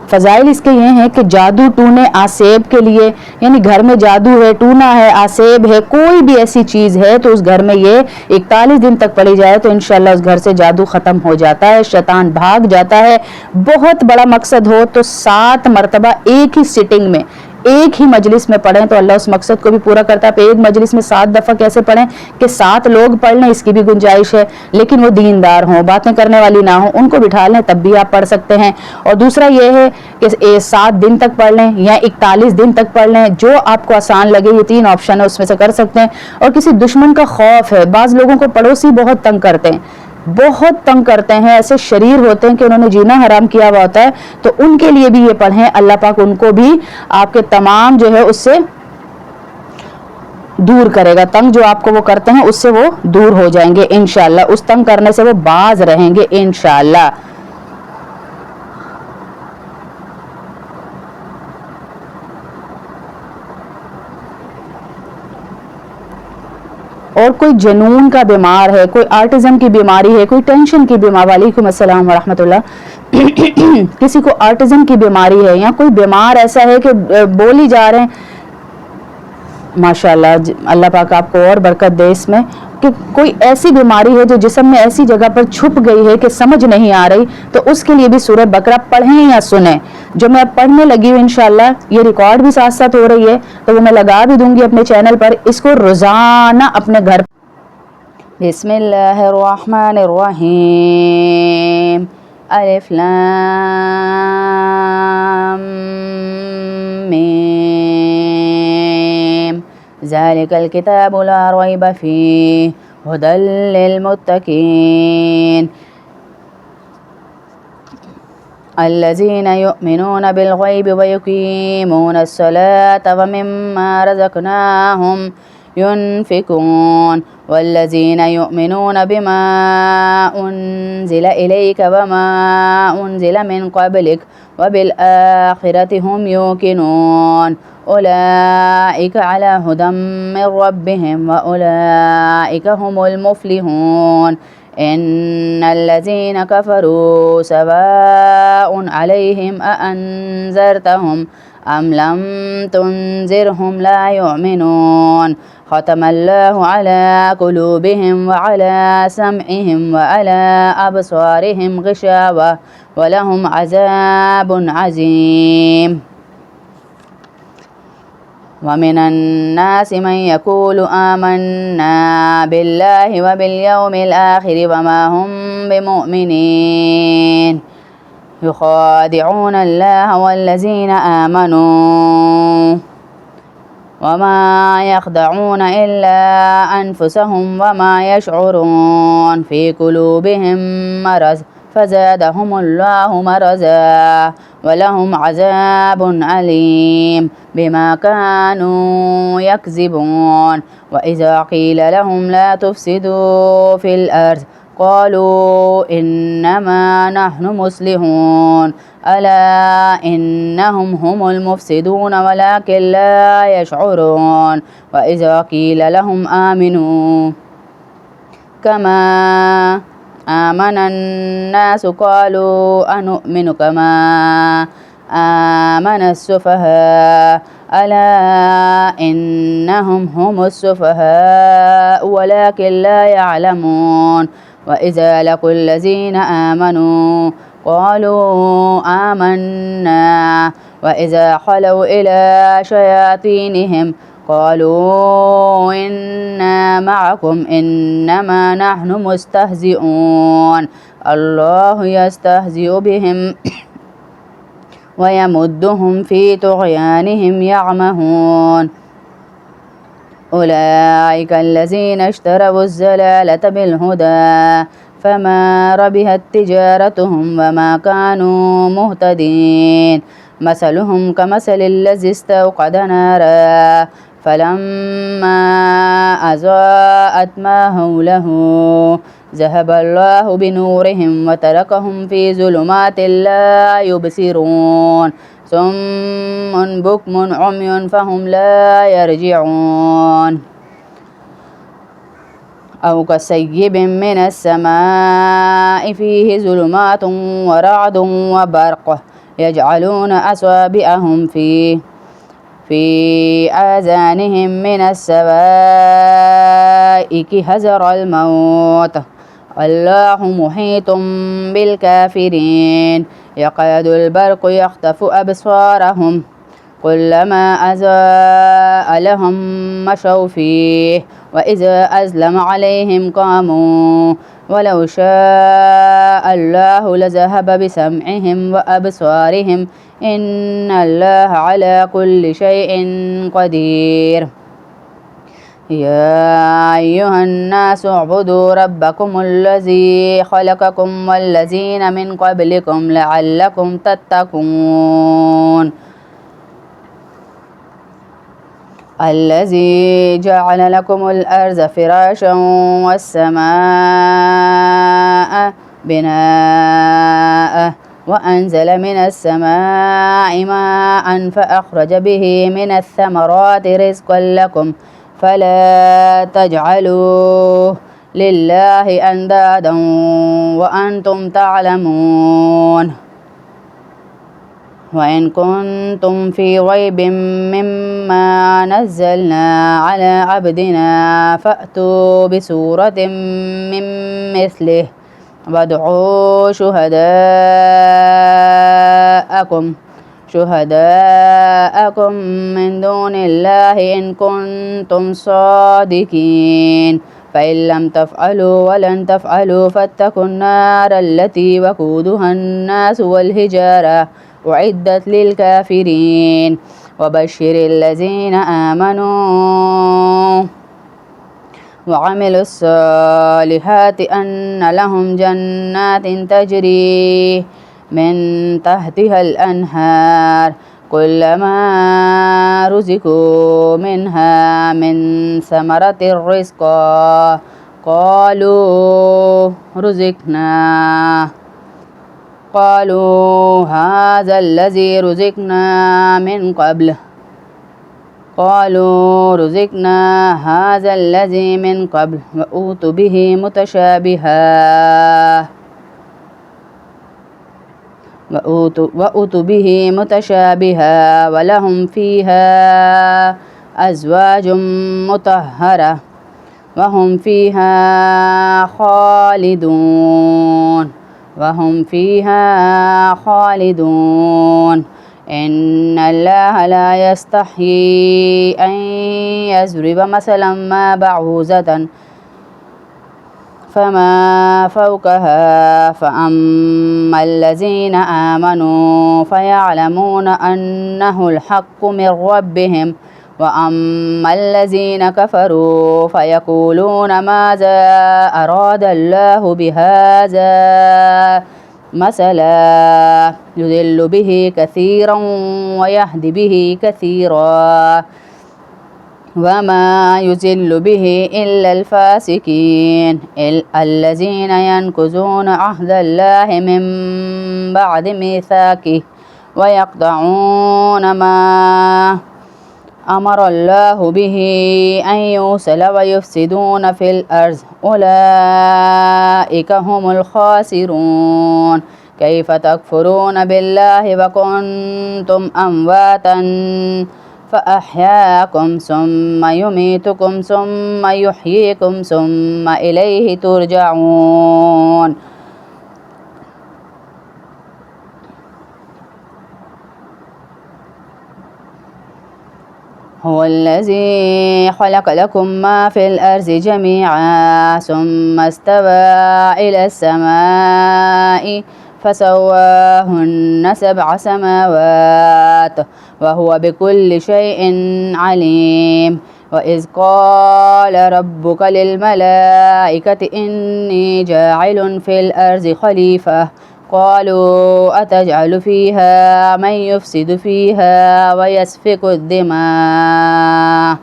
फ़ज़ाइल इसके ये हैं कि जादू टूने आसेब के लिए, यानी घर में जादू है, टूना है, आसेब है, कोई भी ऐसी चीज़ है तो उस घर में ये 41 दिन तक पड़ी जाए तो इंशाल्लाह उस घर से जादू ख़त्म हो जाता है, शैतान भाग जाता है। बहुत बड़ा मकसद हो तो 7 मरतबा एक ही सिटिंग में, एक ही मजलिस में पढ़ें तो अल्लाह उस मकसद को भी पूरा करता है। तो एक मजलिस में 7 दफ़ा कैसे पढ़ें कि 7 लोग पढ़ लें, इसकी भी गुंजाइश है, लेकिन वो दीनदार हों, बातें करने वाली ना हो, उनको बिठा लें तब भी आप पढ़ सकते हैं। और दूसरा ये है कि 7 दिन तक पढ़ लें या 41 दिन तक पढ़ लें, जो आपको आसान लगे। ये 3 ऑप्शन है, उसमें से कर सकते हैं। और किसी दुश्मन का खौफ है, बाज़ लोगों को पड़ोसी बहुत तंग करते हैं, बहुत तंग करते हैं, ऐसे शरीर होते हैं कि उन्होंने जीना हराम किया हुआ होता है, तो उनके लिए भी ये पढ़ें। अल्लाह पाक उनको भी आपके तमाम जो है उससे दूर करेगा, तंग जो आपको वो करते हैं उससे वो दूर हो जाएंगे इंशाअल्लाह, उस तंग करने से वो बाज रहेंगे इंशाअल्लाह। और कोई जनून का बीमार है, कोई आर्टिज्म की बीमारी है, कोई टेंशन की बीमारी, वालेकुम अस्सलाम व रहमतुल्लाह किसी को आर्टिज्म की बीमारी है या कोई बीमार ऐसा है कि बोल ही जा रहे हैं, माशाल्लाह अल्लाह पाक आपको और बरकत दे इसमें, कि कोई ऐसी बीमारी है जो जिस्म में ऐसी जगह पर छुप गई है कि समझ नहीं आ रही, तो उसके लिए भी सूरह बकरा पढ़ें या सुने। जो मैं पढ़ने लगी हूँ इंशाल्लाह, ये रिकॉर्ड भी साथ साथ हो रही है, तो वो मैं लगा भी दूंगी अपने चैनल पर, इसको रोज़ाना अपने घर। बिस्मिल्लाहिर्रहमानिर्रहीम, अलिफ लाम मीम, ज़ालिकल किताबु ला रैब फीह हुदल लिलमुत्तकीन अल्लज़ीना युमिनूना बिल गैबि व युकीमूना अस्सलाता व मिम्मा रज़क़नाहुम युनफ़िकून वल्लज़ीना युमिनूना बिमा उन्ज़िला इलैका व मा उन्ज़िला मिन क़ब्लिक व बिल आख़िरति हुम युक़िनून उलाइका अला हुदम मिन रब्बिहिम व उलाइका हुमुल मुफ़्लिहून इन्नल्लज़ीना कफ़रू सवाउन अलैहिम अअन्ज़रतहुम अम लम तुन्ज़िरहुम ला युमिनून ख़तमल्लाहु अला क़ुलूबिहिम व अला समइहिम व अला अबसारिहिम ग़िशावा व लहुम अज़ाबुन अज़ीम वमिनन नासि मन यक़ूलु आमन्ना बिल्लाहि व बिल यौमिल आख़िरि व मा हुम बिमुमिनीन युख़ादिऊना अल्लाह वल्लज़ीना आमनू व मा यख़दऊना इल्ला अनफुसहुम व मा यशऊरून फ़ी क़ुलूबिहिम मरज़ फ़ज़ादहुमुल्लाहु मरज़ा व लहुम अज़ाबुन अलीम बिमा कानू यकज़िबून व इज़ा क़ील लहुम ला तुफ़सिदू फ़िल अर्ज़ क़ालू इन्नमा नहनु मुस्लिहून अला इन्नहुम हुमुल मुफ़सिदून वलाकिन ला यशऊरून व इज़ा क़ील लहुम आमिनू कमा आमनन नासु क़ालू अनुमिनु कमा आमनस सुफ़हा अला इन्नहुम हुमुस सुफ़हा वलाकिन ला यअलमून व इज़ा लक़ुल्लज़ीना आमनू क़ालू आमन्ना व इज़ा ख़लऊ इला शयातीनिहिम क़ालू इन्ना मअकुम इन्नमा नहनु मुस्तहज़िऊन अल्लाहु यस्तहज़िउ बिहिम व यमुद्दुहुम फ़ी तुग़यानिहिम यअमहून उलाइका अल्लज़ीना इश्तरवुज़ ज़लालता बिल हुदा फ़मा रबिहत तिजारतुहुम व मा कानू मुहतदीन मसलुहुम कमसलिल्लज़ी इस्तवक़द नारा फ़लम्मा अज़ाअत मा हौलहु ज़हबल्लाहु बिनूरिहिम व तरकहुम फ़ी ज़ुलुमातिन ला युबसिरून सुम्मुन बुक्मुन उम्युन फ़हुम ला यरजिऊन औ कसय्यिबिन मिनस समाइ फ़ीहि ज़ुलुमातुन व रअदुन व बर्क़ يجعلون أصابعهم في آذانهم من السوائك حذر الموت الله محيط بالكافرين يكاد البرق يخطف أبصارهم كلما أضاء لهم مشوا فيه وإذا أظلم عليهم قاموا ولو شاء الله لذهب بسمعهم وأبصارهم إن الله على كل شيء قدير يا أيها الناس اعبدوا ربكم الذي خلقكم والذين من قبلكم لعلكم تتقون الذي جعل لكم الأرض فراشا والسماء بناء وأنزل من السماء ماء فأخرج به من الثمرات رزقا لكم فلا تجعلوا لله أندادا وأنتم تعلمون وإن كنتم في ريب مما نزلنا على عبدنا فأتوا بسورة من مثله وادعوا شهداءكم من دون الله إن كنتم صادقين فإن لم تفعلوا ولن تفعلوا فاتقوا النار التي وقودها الناس والحجارة أعدت للكافرين وبشر الذين آمنوا وعملوا الصالحات أن لهم جنات تجري من تحتها الأنهار كلما رزقوا منها من ثمرة رزقا قالوا هذا الذي رزقنا من قبل وأوتوا به متشابها ولهم فيها أزواج مطهرة وهم فيها خالدون إن الله لا يستحيي أن يضرب مثلا ما بعوضة فما فوقها فأما الذين آمنوا فيعلمون أنه الحق من ربهم وأما الذين كفروا فيقولون ماذا أراد الله بهذا مثلا يضل به كثيرا ويهدي به كثيرا وما يضل به إلا الفاسقين الذين ينقضون عهد الله من بعد ميثاقه ويقطعون ما أمر الله به أن يوصل ويفسدون في الأرض أولئك هم الخاسرون كيف تكفرون بالله وكنتم أمواتا فأحياكم ثم يميتكم ثم يحييكم ثم إليه ترجعون هو الذي خلق لكم ما في الأرض جميعا ثم استوى إلى السماء فسواهن 7 سماوات وهو بكل شيء عليم وإذ قال ربك للملائكة إني جاعل في الأرض خليفة قالوا أتجعل فيها من يفسد فيها ويسفك الدماء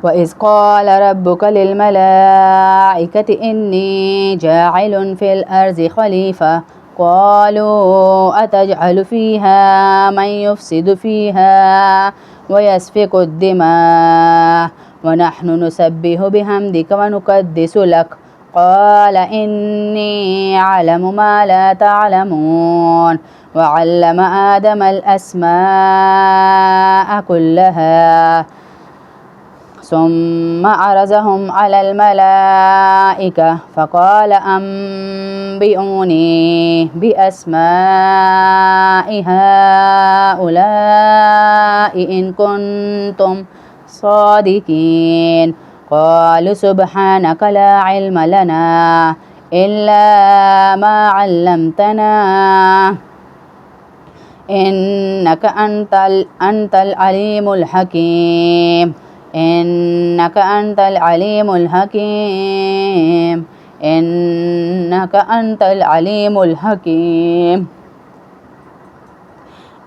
وإذ قال ربك للملائكة إني جاعل في الأرض خليفة قالوا أتجعل فيها من يفسد فيها ويسفك الدماء ونحن نسبح بحمدك ونقدس لك قال إني أعلم ما لا تعلمون وعلم آدم الأسماء كلها ثم عرضهم على الملائكة فقال أنبئوني بأسماء هؤلاء إن كنتم صادقين قالوا سبحانك لا علم لنا إلا ما علمتنا إنك أنت العليم الحكيم إنك أنت العليم الحكيم إنك أنت العليم الحكيم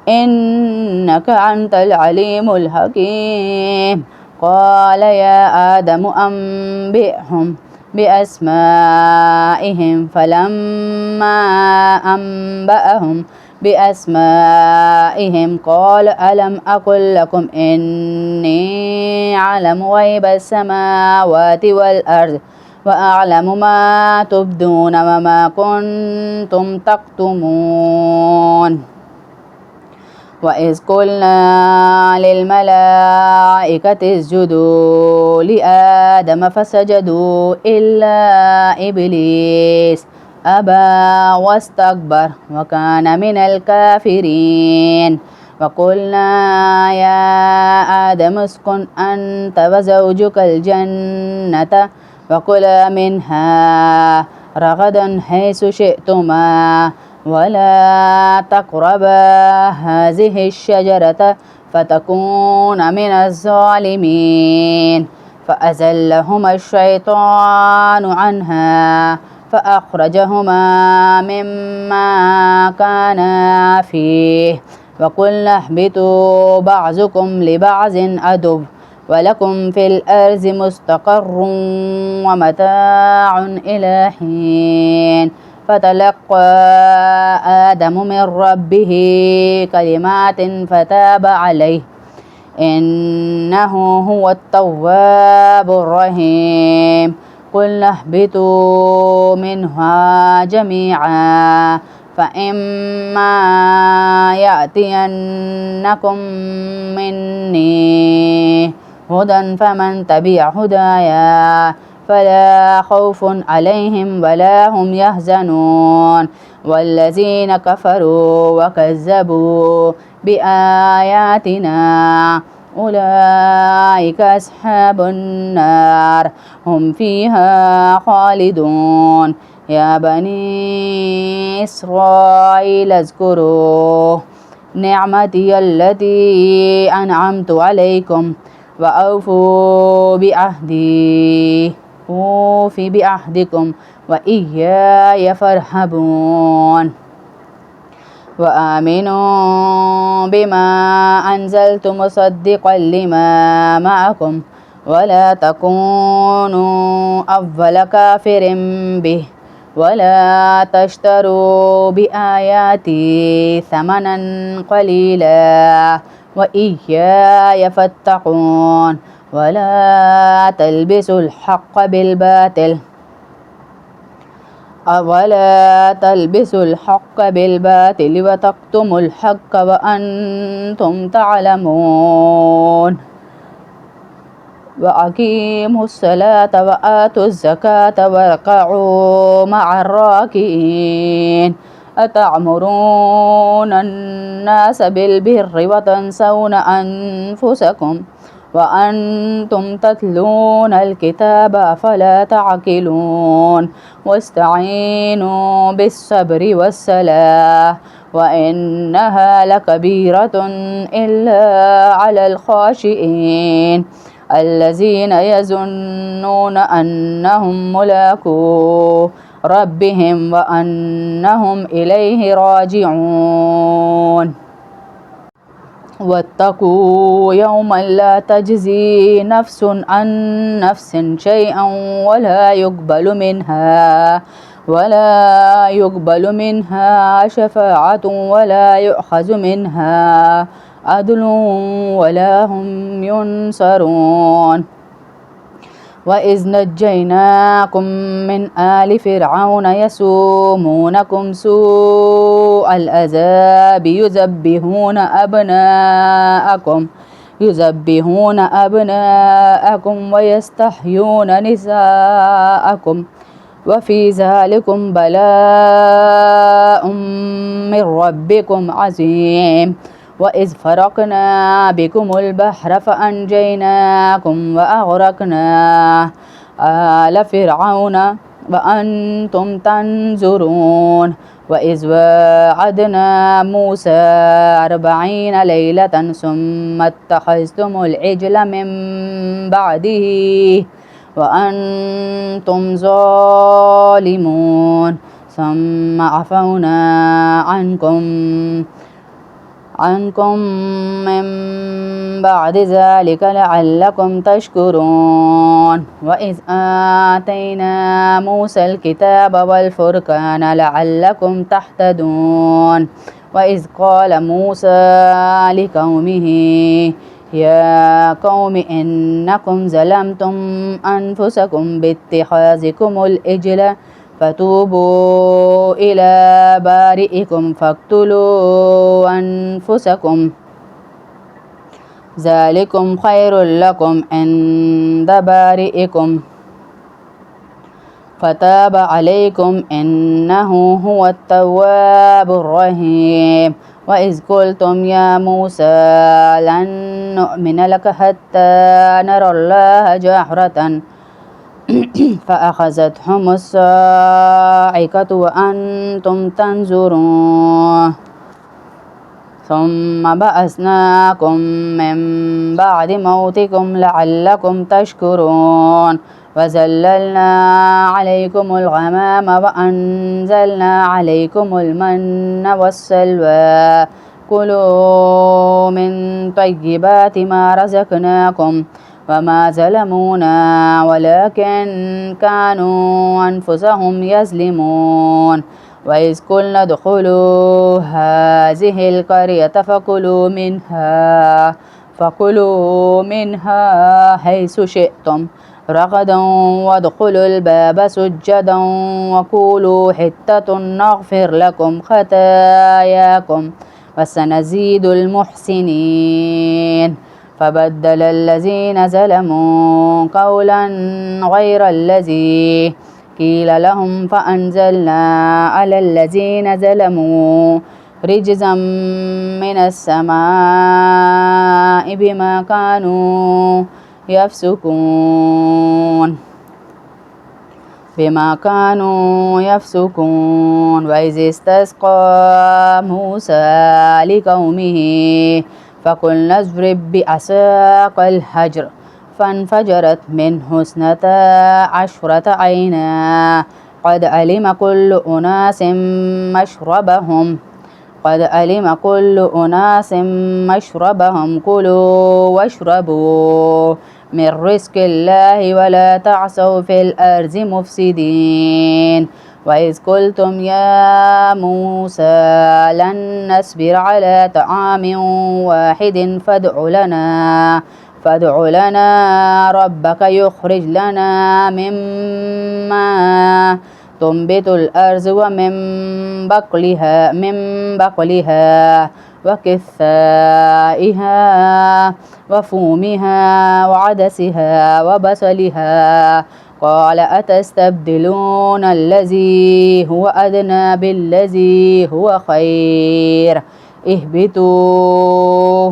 إنك أنت العليم الحكيم قال يا آدم أنبئهم بأسمائهم فلما أنبأهم بأسمائهم قال ألم أقل لكم إني أعلم غيب السماوات والأرض وأعلم ما تبدون وما كنتم تكتمون وإذ قلنا للملائكة اسجدوا لآدم فسجدوا إلا إبليس أبى واستكبر وكان من الكافرين وقلنا يا آدم اسكن أنت وزوجك الجنة وكلا منها رغدا حيث شئتما ولا تقربا هذه الشجرة فتكونا من الظالمين فأزلهما الشيطان عنها فأخرجهما مما كانا فيه وقلنا اهبطوا بعضكم لبعض عدو ولكم في الأرض مستقر ومتاع إلى حين فتلقى آدم من ربه كلمات فتاب عليه إنه هو التواب الرحيم قلنا اهبطوا منها جميعا فإما يأتينكم مني هدى فمن تبع هدايا فلا خوف عليهم ولا هم يحزنون والذين كفروا وكذبوا بآياتنا أولئك أصحاب النار هم فيها خالدون يا بني إسرائيل اذكروا نعمتي التي أنعمت عليكم وأوفوا بعهدي أوف بعهدكم وإياي فارهبون وآمنوا بما أنزلت مصدقا لما معكم ولا تكونوا أول كافر به ولا تشتروا بآياتي ثمنا قليلا وإياي فاتقون ولا تلبسوا الحق بالباطل وتكتموا الحق وأنتم تعلمون وأقيموا الصلاة وآتوا الزكاة واركعوا مع الراكعين أتأمرون الناس بالبر وتنسون أنفسكم وأنتم تتلون الكتاب أفلا تعقلون واستعينوا بالصبر والصلاة وإنها لكبيرة إلا على الخاشعين الذين يظنون أنهم ملاقو ربهم وأنهم إليه راجعون واتقوا يوما لا تجزي نفس عن نفس شيئا ولا يقبل منها شفاعة ولا يؤخذ منها عدل ولا هم ينصرون وإذ نجيناكم من آل فرعون يسومونكم سوء العذاب يذبحون أبناءكم ويستحيون نساءكم وفي ذلكم بلاء من ربكم عظيم وإذ فرقنا بكم البحر فأنجيناكم وأغرقنا آل فرعون وأنتم تنظرون وإذ وعدنا موسى 40 ليلة ثم اتخذتم العجل من بعده وأنتم ظالمون ثم عفونا عنكم من بعد ذلك لعلكم تشكرون وإذ آتينا موسى الكتاب والفرقان لعلكم تهتدون وإذ قال موسى لقومه يا قوم إنكم ظلمتم أنفسكم باتخاذكم العجل فتوبوا إلى بارئكم فاقتلوا أنفسكم ذلكم خير لكم عند بارئكم فتاب عليكم إنه هو التواب الرحيم وإذ قلتم يا موسى لن نؤمن لك حتى نرى الله جهرة فأخذتهم الصاعقة وأنتم تنظرون ثم بعثناكم من بعد موتكم لعلكم تشكرون وظللنا عليكم الغمام وأنزلنا عليكم المن والسلوى كلوا من طيبات ما رزقناكم وما ظلمونا ولكن كانوا أنفسهم يظلمون وإذ قلنا ادخلوا هذه القرية فكلوا منها حيث شئتم رغدا وادخلوا الباب سجدا وقولوا حتة نغفر لكم خطاياكم وسنزيد المحسنين فبدل الذين ظلموا قولا غير الذي قيل لهم فأنزلنا على الذين ظلموا رجزا من السماء بما كانوا يفسقون وإذ استسقى موسى لقومه فقلنا اضرب بعصاك الحجر فانفجرت منه 12 عينا قد علم كل أناس مشربهم كلوا واشربوا من رزق الله ولا تعثوا في الأرض مفسدين وإذ قلتم يا موسى لن نصبر على طعام واحد فادع لنا ربك يخرج لنا مما تنبت الأرض ومن بقلها وكثائها وفومها وعدسها وبصلها قال أتستبدلون الذي هو أدنى بالذي هو خير اهبطوا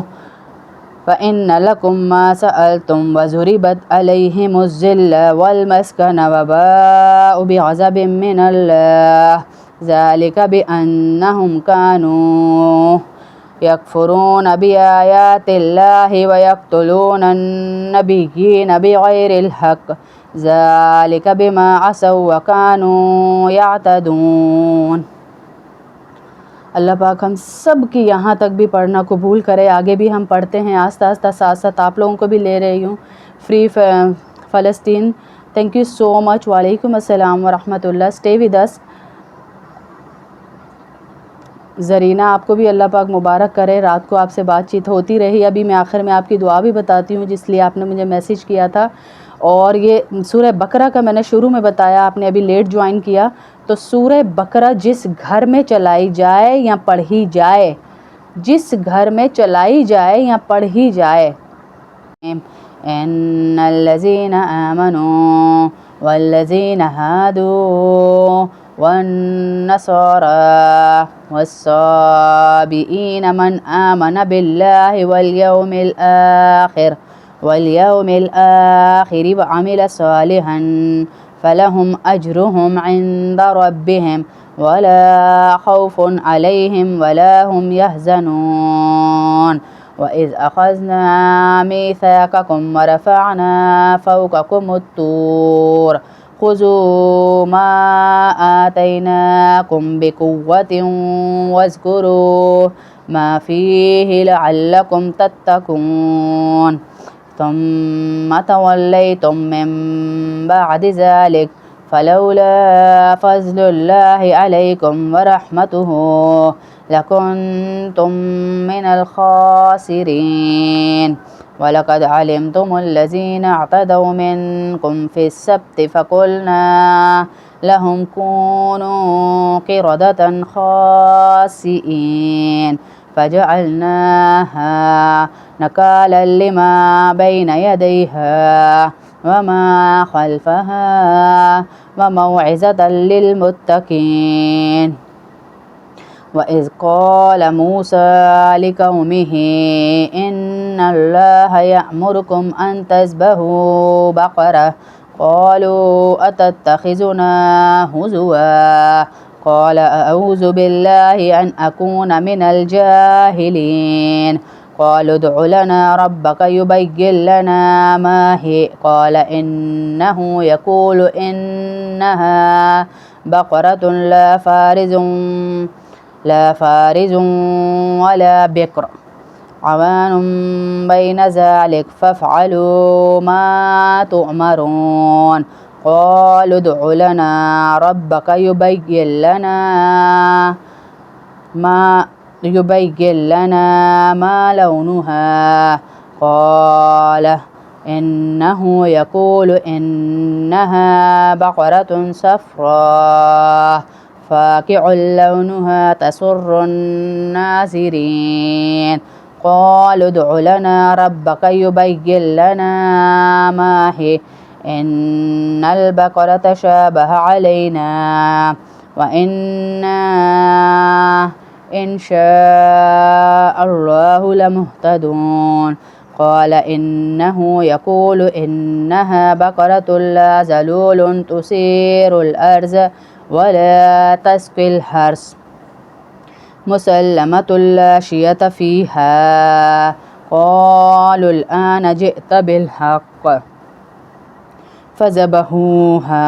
فإن لكم ما سألتم وضربت عليهم الذلة والمسكنة وباءوا بغضب من الله ذلك بأنهم كانوا يكفرون بآيات الله ويقتلون النبيين بغير الحق ذلك بما عصوا وكانوا يعتدون। अल्लाह पाक हम सब की यहाँ तक भी पढ़ना कबूल करे। आगे भी हम पढ़ते हैं आस्ता आस्ता, साथ साथ आप लोगों को भी ले रही हूँ। फ्री फ़लस्तीन, थैंक यू सो मच। वालेकुम अस्सलाम व रहमतुल्लाह। Stay with us. ज़रीना, आपको भी अल्लाह पाक मुबारक करे। रात को आपसे बातचीत होती रही। अभी मैं आखिर में आपकी दुआ भी बताती हूँ जिसलिए आपने मुझे मैसेज किया था। और ये सूरह बकरा का मैंने शुरू में बताया, आपने अभी लेट ज्वाइन किया तो सूरह बकरा जिस घर में चलाई जाए या पढ़ी जाए, जिस घर में चलाई जाए या पढ़ी जाए, इन्नल्लज़ीना आमनू वल्लज़ीना हादू वन्नसारा वस्साबिईन मन आमन बिल्लाहि वल्यौमिल आखिर वअमिल सालिहन फलहुम अज्रुहुम इंद रब्बिहिम वला खौफुन अलैहिम वला हुम यहज़नून वइज़ अख़ज़ना मीसाक़कुम वरफ़अना फ़ौक़कुमुत्तूर ख़ुज़ू मा आतैनाकुम बिक़ुव्वतिन वज़्कुरू मा फ़ीहि लअल्लकुम तत्तक़ून ثم توليتم من بعد ذلك فلولا فضل الله عليكم ورحمته لكنتم من الخاسرين ولقد علمتم الذين اعتدوا منكم في السبت فقلنا لهم كونوا قردة خاسئين فجعلناها نكالا لما بين يديها وما خلفها وموعظة للمتقين وإذ قال موسى لقومه إن الله يأمركم أن تذبحوا بقرة قالوا أتتخذنا هزوا قال أعوذ بالله أن أكون من الجاهلين قالوا ادع لنا ربك يبين لنا ما هي قال إنه يقول إنها بقرة لا فارز ولا بكر عوان بين ذلك فافعلوا ما تؤمرون قالوا ادع لنا ربك يبين لنا ما لونها قال إنه يقول إنها بقرة صفراء فاقع لونها تسر الناظرين قالوا ادع لنا ربك يبين لنا ما هي إن البقرة شابه علينا وإنا إن شاء الله لمهتدون قال إنه يقول إنها بقرة لا ذلول تثير الأرض ولا تسقي الحرث مسلمة لا شية فيها قالوا الآن جئت بالحق فذبحوها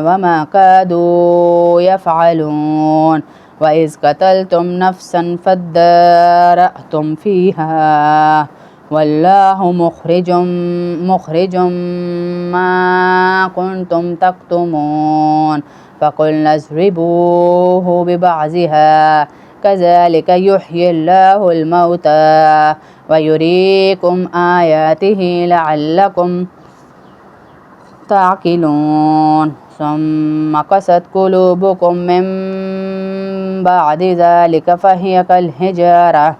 وما كادوا يفعلون وإذ قتلتم نفسا فادارأتم فيها والله مخرج ما كنتم تكتمون فقلنا اضربوه ببعضها كذلك يحيي الله الموتى ويريكم آياته لعلكم تعقلون ثم قست قلوبكم من بعد ذلك فهي كالحجارة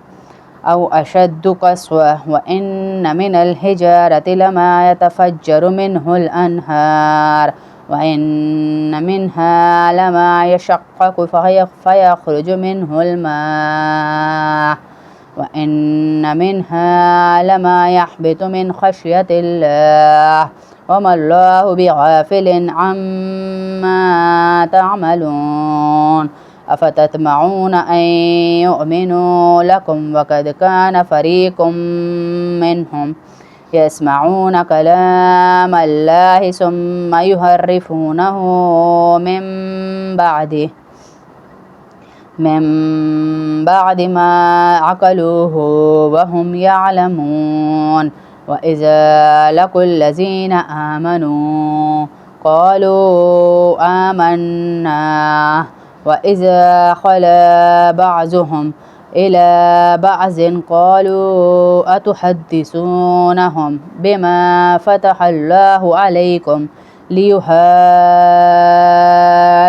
أو أشد قسوة وإن من الحجارة لما يتفجر منه الأنهار وإن منها لما يشقق فيخرج منه الماء وإن منها لما يحبط من خشية الله وما الله بغافل عما تعملون أفتطمعون أن يؤمنوا لكم وقد كان فريق منهم يسمعون كلام الله ثم يحرفونه من بعد ما عقلوه وهم يعلمون وإذا لقوا الذين آمنوا قالوا آمنا وإذا خلا بعضهم إلى بعض قالوا أتحدثونهم بما فتح الله عليكم ليحاجوكم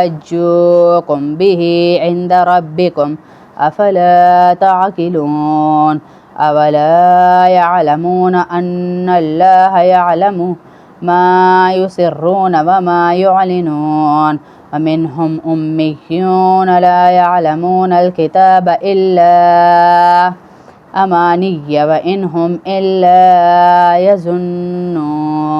يحاجوكم به عند ربكم أفلا تعقلون أولا يعلمون أن الله يعلم ما يسرون وما يعلنون ومنهم أميون لا يعلمون الكتاب إلا أماني وإن هم إلا يظنون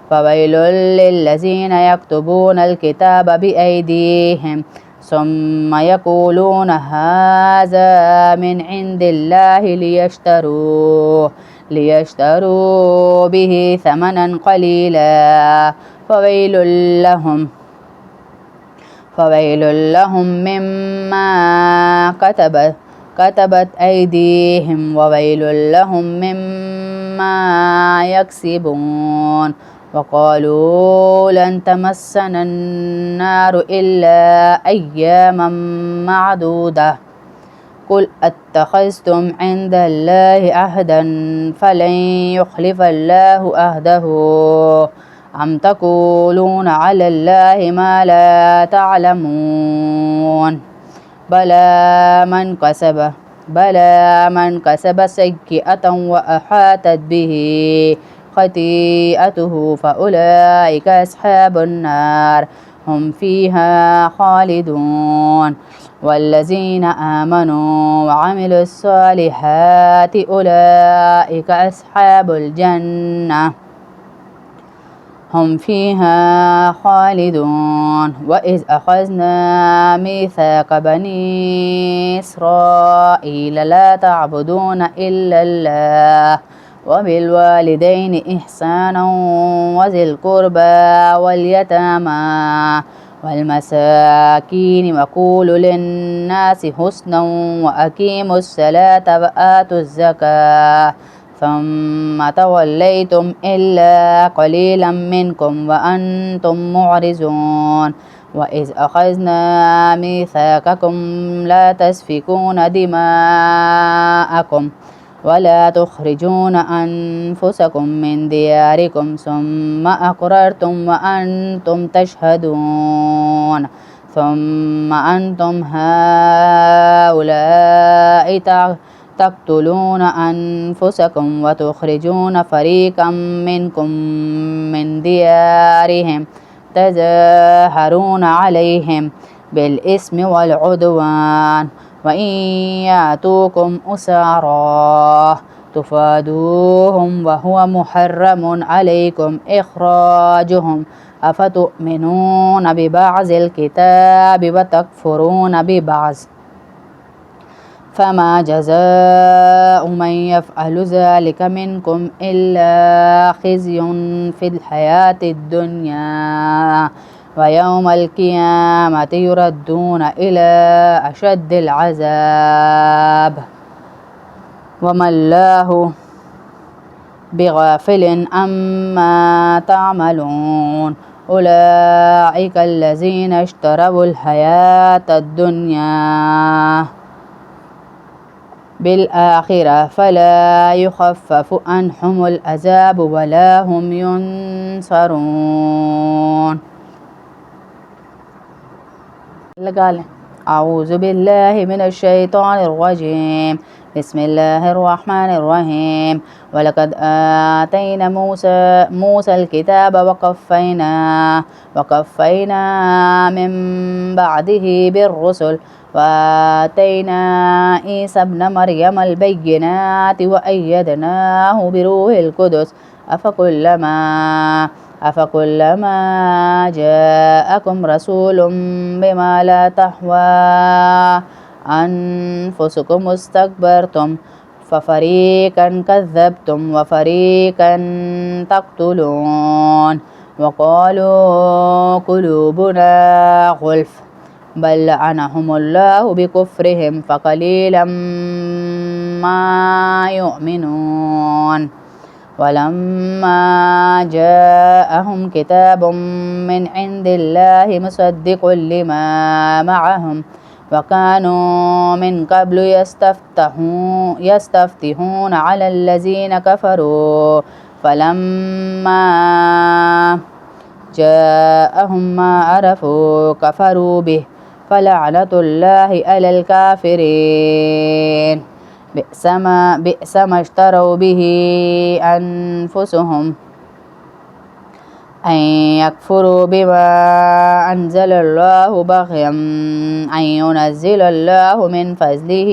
فويل للذين يكتبون الكتاب بأيديهم ثم يقولون هذا من عند الله ليشتروا به ثمنا قليلا فويل لهم مما كتبت أيديهم وويل لهم مما يكسبون وقالوا لن تمسنا النار إلا أياما معدودة قل أتخذتم عند الله عهدا فلن يخلف الله عهده أم تقولون على الله ما لا تعلمون بلى من كسب سيئة وأحاطت به خطيئته فأولئك أصحاب النار هم فيها خالدون والذين آمنوا وعملوا الصالحات أولئك أصحاب الجنة هم فيها خالدون وإذ أخذنا ميثاق بني إسرائيل لا تعبدون إلا الله وبالوالدين إحسانا وذي القربى واليتامى والمساكين وقولوا للناس حسنا وأقيموا الصلاة وآتوا الزكاة ثم توليتم إلا قليلا منكم وأنتم معرضون وإذ أخذنا ميثاقكم لا تسفكون دماءكم ولا تخرجون أنفسكم من دياركم ثم أقررتم وأنتم تشهدون ثم أنتم هؤلاء تقتلون أنفسكم وتخرجون فريقا منكم من ديارهم تظاهرون عليهم بالإثم والعدوان وإن يأتوكم أسارى تفادوهم وهو محرم عليكم إخراجهم أفتؤمنون ببعض الكتاب وتكفرون ببعض فما جزاء من يفعل ذلك منكم إلا خزي في الحياة الدنيا ويوم القيامة يردون إلى أشد العذاب وما الله بغافل عما تعملون أولئك الذين اشتروا الحياة الدنيا بالآخرة فلا يخفف عنهم العذاب ولا هم ينصرون. أعوذ بالله من الشيطان الرجيم. بسم الله الرحمن الرحيم. ولقد آتينا موسى الكتاب وقفينا من بعده بالرسل وآتينا عيسى ابن مريم البينات وأيدناه بروح القدس أفكلما جاءكم رسول بما لا تهوى أنفسكم استكبرتم ففريقا كذبتم وفريقا تقتلون وقالوا قلوبنا غلف بل لعنهم الله بكفرهم فقليلا ما يؤمنون ولما جاءهم كتاب من عند الله مصدق لما معهم وكانوا من قبل يستفتحون على الذين كفروا فلما جاءهم ما عرفوا كفروا به فلعنة الله على الكافرين بئس ما اشتروا به أنفسهم أن يكفروا بما أنزل الله بغيا أن ينزل الله من فضله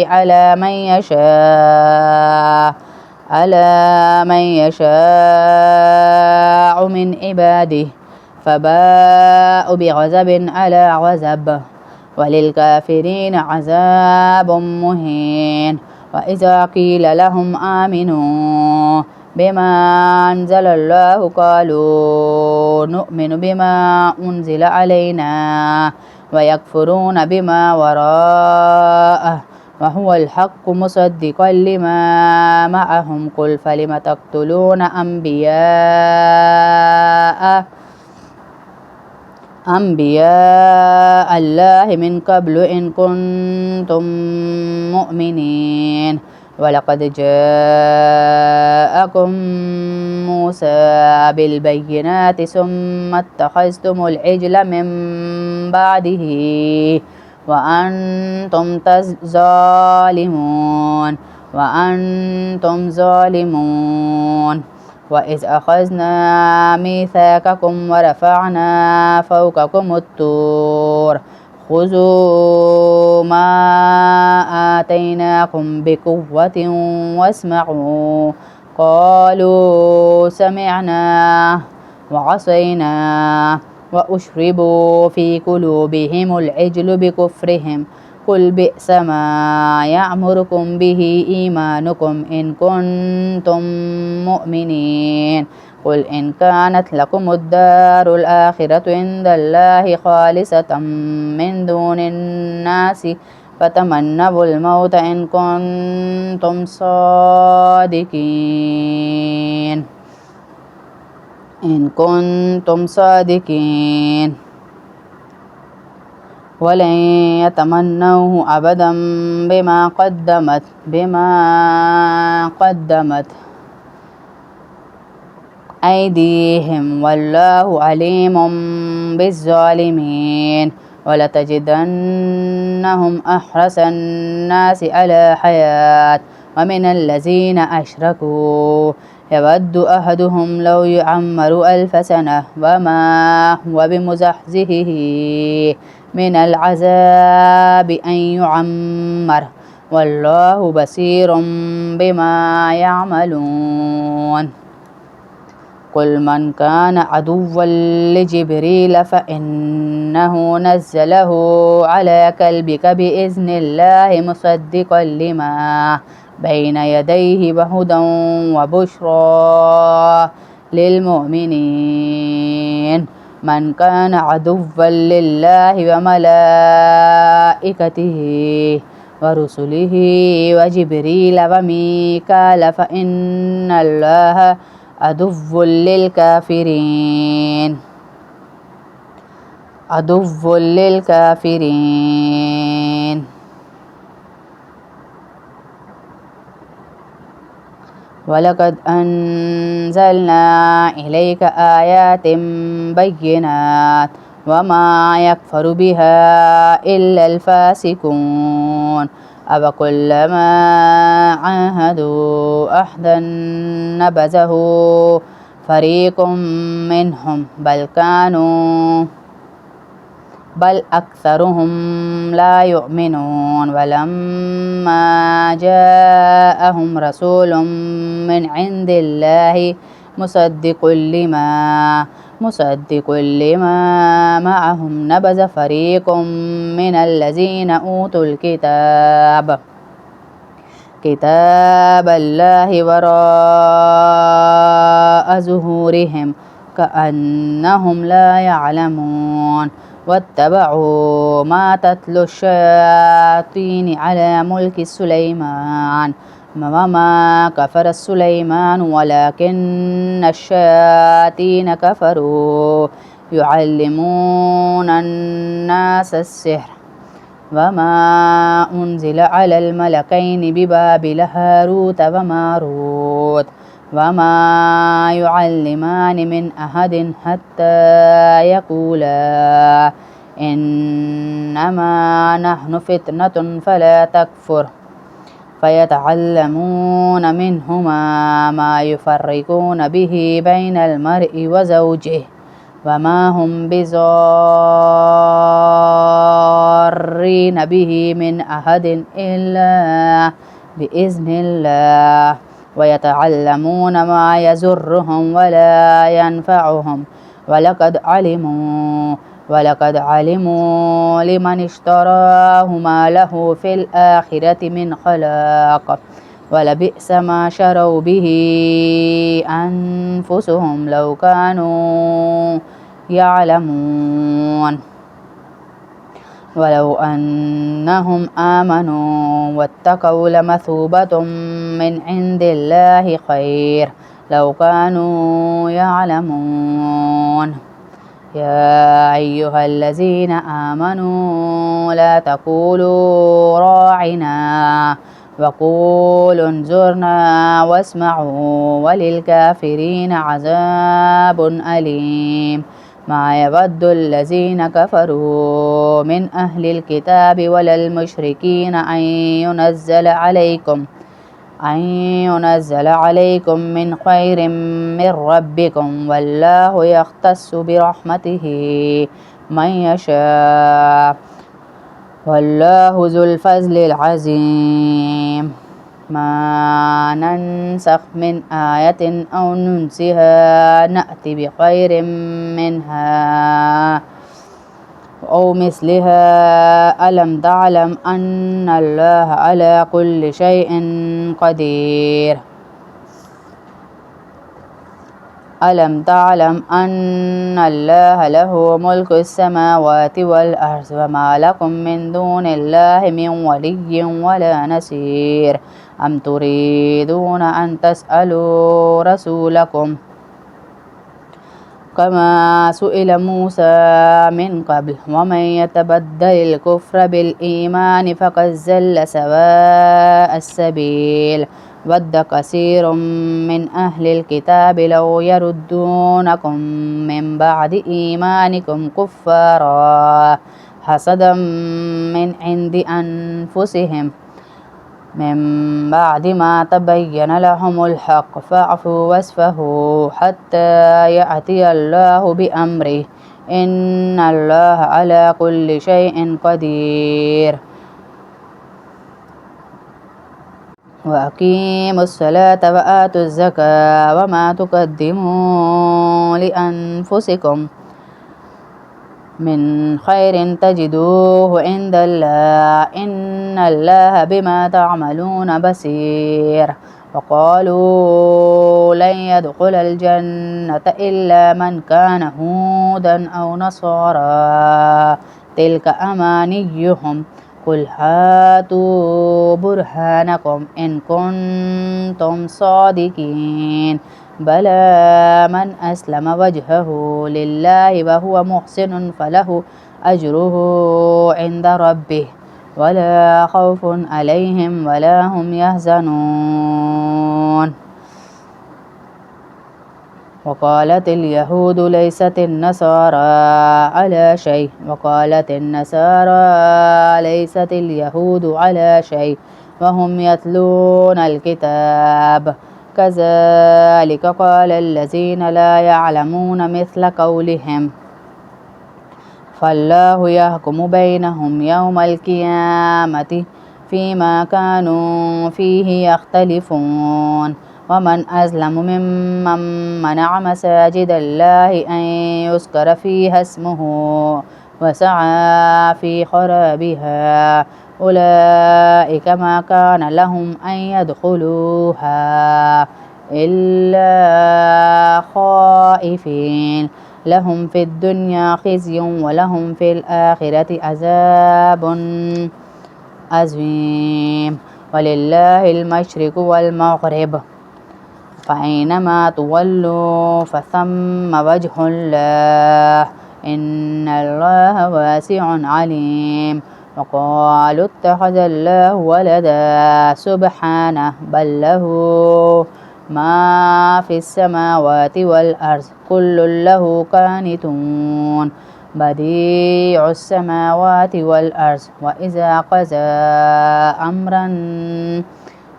على من يشاء من عباده فباءوا بغضب على غضب وللكافرين عذاب مهين وإذا قيل لهم آمنوا بما أنزل الله قالوا نؤمن بما أنزل علينا ويكفرون بما وراءه وهو الحق مصدقا لما معهم قل فلم تقتلون أنبياء الله من قبل إن كنتم مؤمنين ولقد جاءكم موسى بالبينات ثم اتخذتم العجل من بعده وأنتم ظالمون وإذ أخذنا ميثاقكم ورفعنا فوقكم الطور خذوا ما آتيناكم بقوة واسمعوا قالوا سمعنا وعصينا وأشربوا في قلوبهم العجل بكفرهم قل بئس ما يأمركم به إيمانكم إن كنتم مؤمنين قل إن كانت لكم الدار الآخرة عند الله خالصة من دون الناس فتمنوا الموت إن كنتم صادقين ولن يتمنوه أبدا بما قدمت أيديهم والله عليم بالظالمين ولتجدنهم أحرص الناس على حياة ومن الذين أشركوا يود أحدهم لو يعمر 1000 سنة وما هو بمزحزحه من العذاب أن يعمر والله بصير بما يعملون قل من كان عدوا لجبريل فإنه نزله على قلبك بإذن الله مصدقا لما بين يديه وهدى وبشرى للمؤمنين من كان عدوا لله وملائكته ورسله وجبريل وميكال فإن الله عدو للكافرين ولقد أنزلنا إليك آيات بينات وما يكفر بها إلا الفاسقون أفكلما عاهدوا أحدا نبذه فريق منهم بل أكثرهم لا يؤمنون ولما جاءهم رسول من عند الله مصدق لما معهم نبذ فريق من الذين أوتوا كتاب الله وراء ظهورهم كأنهم لا يعلمون واتبعوا ما تتلو الشياطين على ملك سليمان وما كفر سليمان ولكن الشياطين كفروا يعلمون الناس السحر وما أنزل على الملكين ببابل هاروت وماروت وما يعلمان من أحد حتى يقولا إنما نحن فتنة فلا تكفر فيتعلمون منهما ما يفرقون به بين المرء وزوجه وما هم بضارين به من أحد إلا بإذن الله ويتعلمون ما يضرهم ولا ينفعهم ولقد علموا لمن اشتراه ما له في الآخرة من خلاق ولبئس ما شروا به أنفسهم لو كانوا يعلمون ولو أنهم آمنوا واتقوا لمثوبة من عند الله خير لو كانوا يعلمون يا أيها الذين آمنوا لا تقولوا راعنا وقولوا انظرنا واسمعوا وللكافرين عذاب أليم ما يود الذين كفروا من أهل الكتاب ولا المشركين أن ينزل عليكم من خير من ربكم والله يختص برحمته من يشاء والله ذو الفضل العظيم ما ننسخ من آية أو ننسها نأتي بخير منها أو مثلها ألم تعلم أن الله على كل شيء قدير ألم تعلم أن الله له ملك السماوات والأرض وما لكم من دون الله من ولي ولا نصير أم تريدون أن تسألوا رسولكم كما سئل موسى من قبل ومن يتبدل الكفر بالإيمان فقد زل سواء السبيل ود كثير من أهل الكتاب لو يردونكم من بعد إيمانكم كفارا حسدا من عند أنفسهم من بعد ما تبين لهم الحق فاعفوا واصفحوا حتى يأتي الله بأمره إن الله على كل شيء قدير وأقيموا الصلاة وآتوا الزكاة وما تقدموا لأنفسكم من خير تجدوه عند الله إن الله بما تعملون بصير وقالوا لن يدخل الجنة إلا من كان هودا أو نصارى تلك أمانيهم قل هاتوا برهانكم إن كنتم صادقين بلى من أسلم وجهه لله وهو محسن فله أجره عند ربه ولا خوف عليهم ولا هم يحزنون وقالت اليهود ليست النصارى على شيء وقالت النصارى ليست اليهود على شيء وهم يتلون الكتاب كذلك قال الذين لا يعلمون مثل قولهم فالله يحكم بينهم يوم القيامة فيما كانوا فيه يختلفون ومن أظلم ممن منع مساجد الله أن يذكر فيها اسمه وسعى في خرابها أولئك ما كان لهم أن يدخلوها إلا خائفين لهم في الدنيا خزي ولهم في الآخرة عذاب عظيم ولله المشرق والمغرب فأينما تولوا فثم وجه الله إن الله واسع عليم وقالوا اتخذ الله ولدا سبحانه بل له ما في السماوات والأرض كل له قانتون بديع السماوات والأرض وإذا قضى أمرا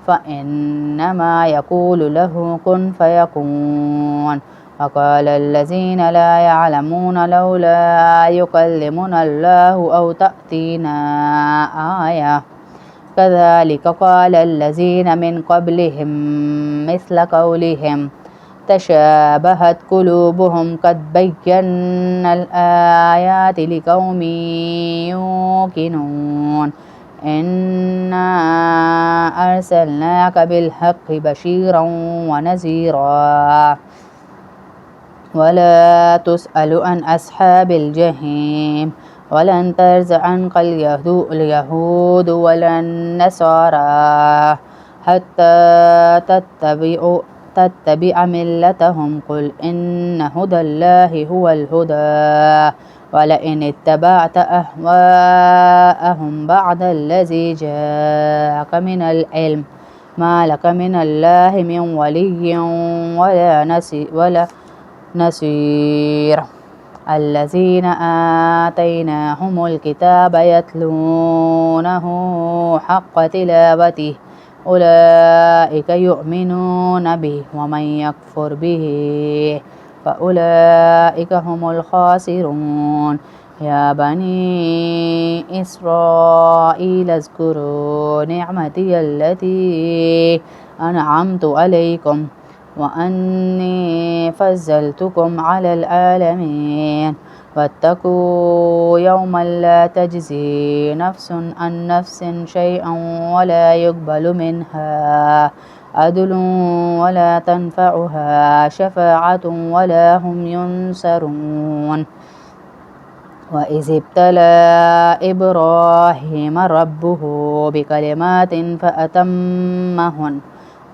فإنما يقول له كن فيكون وقال الذين لا يعلمون لولا يكلمنا الله أو تأتينا آية كذلك قال الذين من قبلهم مثل قولهم تشابهت قلوبهم قد بينا الآيات لقوم يوقنون إنا أرسلناك بالحق بشيرا ونذيرا ولا تسأل عن أصحاب الجحيم ولن ترضى عنك اليهود ولا النصارى حتى تتبع ملتهم قل إن هدى الله هو الهدى ولئن اتبعت أهواءهم بعد الذي جاءك من العلم ما لك من الله من ولي ولا نصير الذين آتيناهم الكتاب يتلونه حق تلاوته أولئك يؤمنون به ومن يكفر به فأولئك هم الخاسرون يا بني إسرائيل اذكروا نعمتي التي أنعمت عليكم وأني فضلتكم على العالمين واتقوا يوما لا تجزي نفس عن نفس شيئا ولا يقبل منها عدل ولا تنفعها شفاعة ولا هم ينصرون وإذ ابتلى إبراهيم ربه بكلمات فأتمهن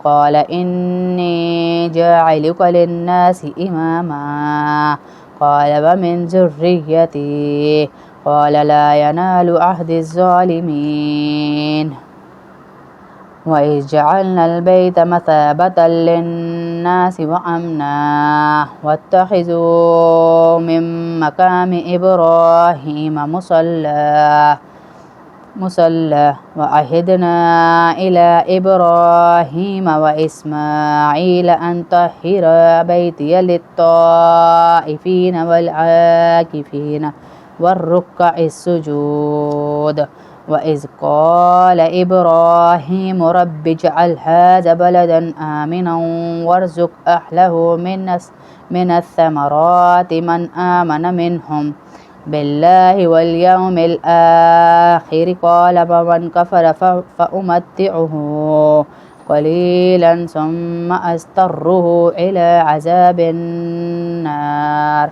قال إني جاعلك للناس إماما قال ومن ذريتي قال لا ينال عهد الظالمين وإذ جعلنا البيت مثابة للناس وأمنا واتخذوا من مقام إبراهيم مصلى وعهدنا إلى إبراهيم وإسماعيل أن طهر بيتي للطائفين والعاكفين والركع السجود وإذ قال إبراهيم رب اجعل هذا بلدا آمنا وارزق أهله من الثمرات من آمن منهم بالله واليوم الآخر قال ومن كفر فأمتعه قليلا ثم أضطره إلى عذاب النار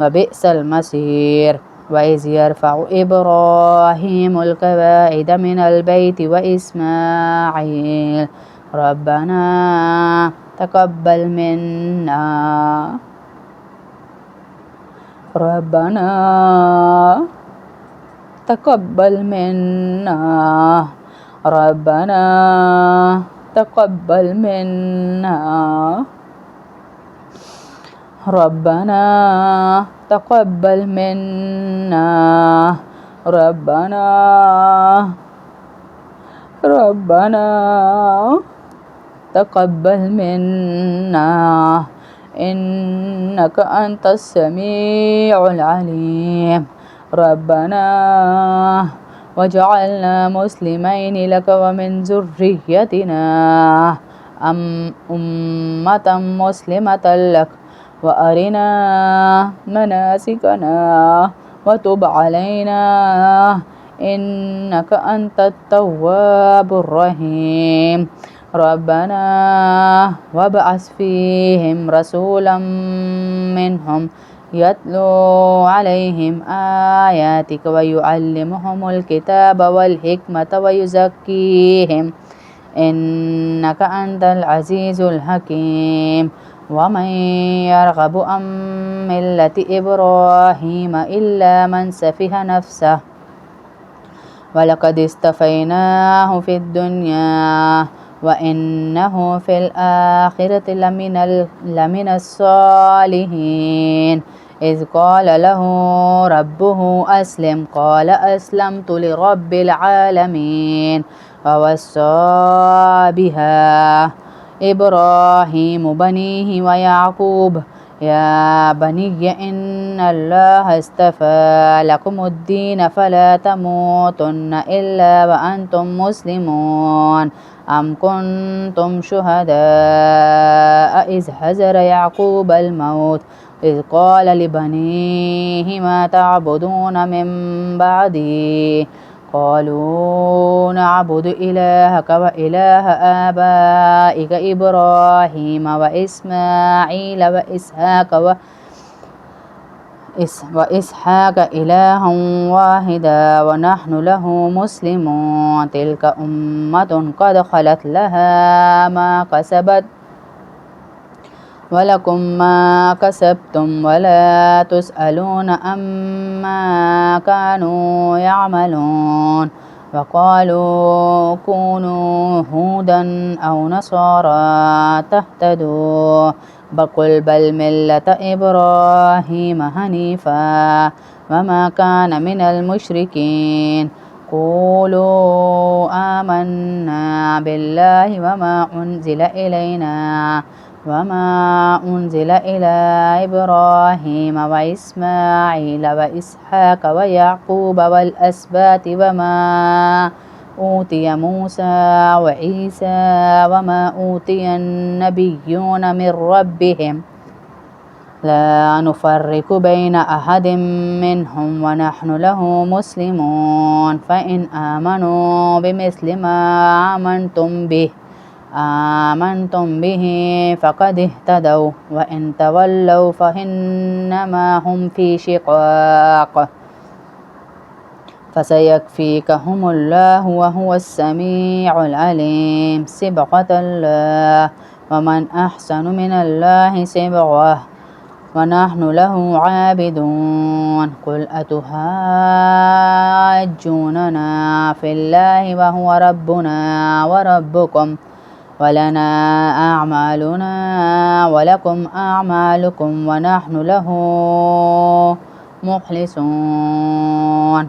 وبئس المصير وإذ يرفع إبراهيم القواعد من البيت وإسماعيل ربنا تقبل منا ربنا تقبل منا ربنا تقبل منا ربنا تقبل منا ربنا تقبل منا إنك أنت السميع العليم ربنا وجعلنا مسلمين لك ومن ذريتنا أمة مسلمة لك وأرنا مناسكنا وتب علينا إنك أنت التواب الرحيم ربنا وابعث فيهم رسولا منهم يتلو عليهم آياتك ويعلمهم الكتاب والحكمة ويزكيهم إنك أنت العزيز الحكيم ومن يرغب عن ملة إبراهيم إلا من سفه نفسه ولقد اصطفيناه في الدنيا وإنه في الآخرة لمن الصالحين إذ قال له ربه أسلم قال أسلمت لرب العالمين ووصى بها إبراهيم بنيه ويعقوب يا بني إن الله اصطفى لكم الدين فلا تموتن إلا وأنتم مسلمون أم كنتم شهداء إذ حضر يعقوب الموت إذ قال لبنيه ما تعبدون من بعدي قالوا نعبد إلهك وإله آبائك إبراهيم وإسماعيل وإسحاق إلها واحدا ونحن له مسلمون تلك أمة قد خلت لها ما كسبت ولكم ما كسبتم ولا تسألون عما كانوا يعملون وقالوا كونوا هودا أو نصارى تهتدوا قل بل ملة إبراهيم حنيفا وما كان من المشركين قولوا آمنا بالله وما أنزل إلى إبراهيم وإسماعيل وإسحاق ويعقوب والأسباط وما أوتي موسى وعيسى وما أوتي النبيون من ربهم لا نفرق بين أحد منهم ونحن له مسلمون فإن آمنوا بمثل ما آمنتم به فقد اهتدوا وإن تولوا فإنما هم في شقاق فسيكفيكهم الله وهو السميع العليم صبغة الله ومن أحسن من الله صبغة ونحن له عابدون قل أتحاجوننا في الله وهو ربنا وربكم ولنا أعمالنا ولكم أعمالكم ونحن له مخلصون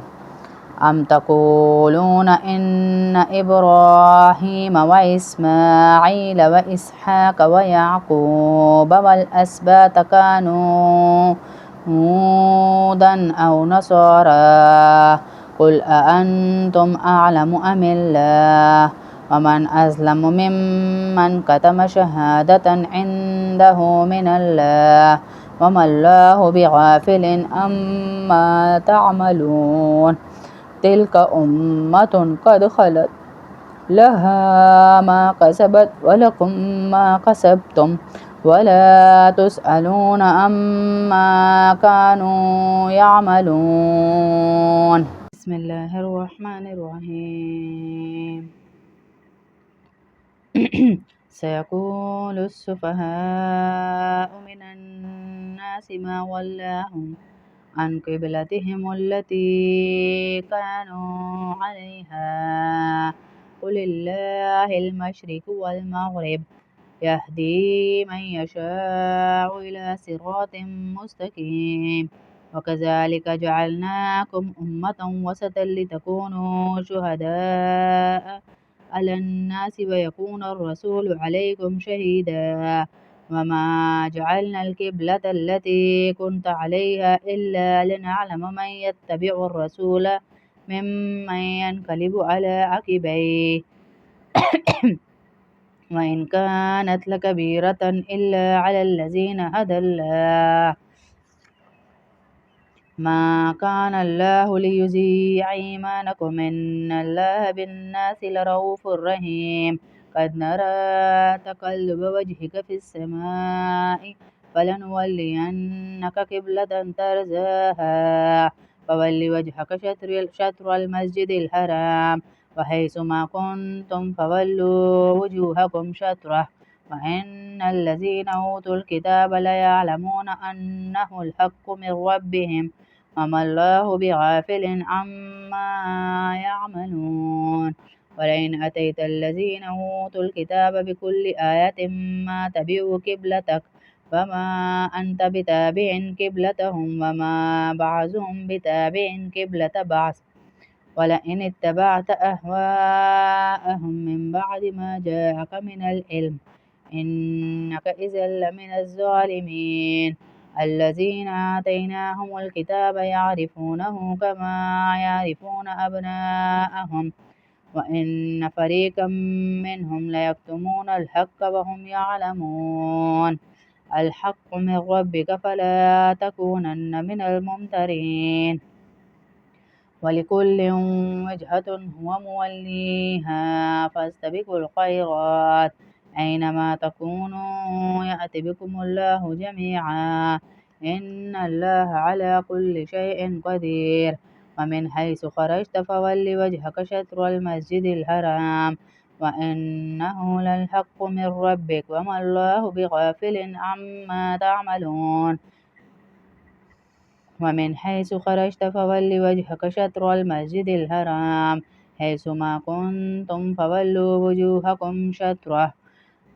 أم تقولون إن إبراهيم وإسماعيل وإسحاق ويعقوب والأسباط كانوا هودا أو نصارى قل أأنتم أعلم أم الله ومن أظلم ممن كتم شهادة عنده من الله وما الله بغافل عما تعملون تلك أمة قد خلت لها ما كسبت ولكم ما كسبتم ولا تسألون عما كانوا يعملون بسم الله الرحمن الرحيم سيقول السفهاء من الناس ما ولاهم عن قبلتهم التي كانوا عليها قل الله المشرق والمغرب يهدي من يشاء إلى صراط مستقيم وكذلك جعلناكم أمة وسطا لتكونوا شهداء على الناس ويكون الرسول عليكم شهيدا وما جعلنا القبلة التي كنت عليها إلا لنعلم من يتبع الرسول ممن ينقلب على عقبيه وإن كانت لكبيرة إلا على الذين هدى الله ما كان الله ليضيع إيمانكم إن الله بالناس لرءوف رحيم قد نرى تقلب وجهك في السماء فلنولينك قبلة ترضاها فول وجهك شطر المسجد الحرام وحيث ما كنتم فولوا وجوهكم شطره وإن الذين أوتوا الكتاب ليعلمون أنه الحق من ربهم وما الله بغافل عما يعملون ولئن أتيت الذين أوتوا الكتاب بكل آية ما تبعوا قبلتك فما أنت بتابع قبلتهم وما بعضهم بتابع قبلة بعض ولئن اتبعت أهواءهم من بعد ما جاءك من العلم إنك إذا لمن الظالمين الذين آتيناهم الكتاب يعرفونه كما يعرفون أبناءهم وإن فريقا منهم ليكتمون الحق وهم يعلمون الحق من ربك فلا تكونن من الممترين ولكل وجهة هو موليها فاستبقوا الخيرات أينما تكونوا يأت بكم الله جميعا إن الله على كل شيء قدير ومن حيث خرجت فول وجهك شطر المسجد الحرام وإنه للحق من ربك وما الله بغافل عما تعملون ومن حيث خرجت فول وجهك شطر المسجد الحرام حيث ما كنتم فولوا وجوهكم شطره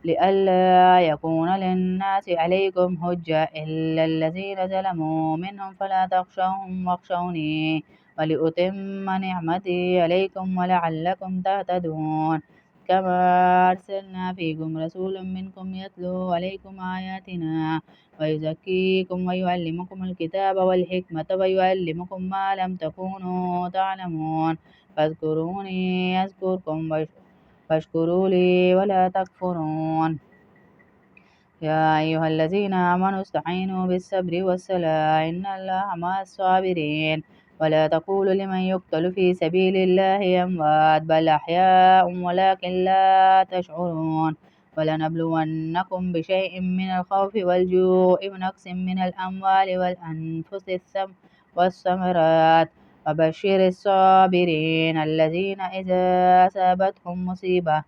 لئلا يكون للناس عليكم حجة إلا الذين ظلموا منهم فلا تخشوهم واخشوني ولأتم نعمتي عليكم ولعلكم تهتدون كما أرسلنا فيكم رسولا منكم يتلو عليكم آياتنا ويزكيكم ويعلمكم الكتاب والحكمة ويعلمكم ما لم تكونوا تعلمون فاذكروني أذكركم واشكروا لي ولا تكفرون يا أيها الذين آمنوا استعينوا بالصبر والصلاة إن الله مع الصابرين ولا تقولوا لمن يقتل في سبيل الله أموات بل أحياء ولكن لا تشعرون ولنبلونكم بشيء من الخوف والجوع ونقص من الأموال والأنفس والثمرات وبشر الصابرين الذين إذا أصابتهم مصيبة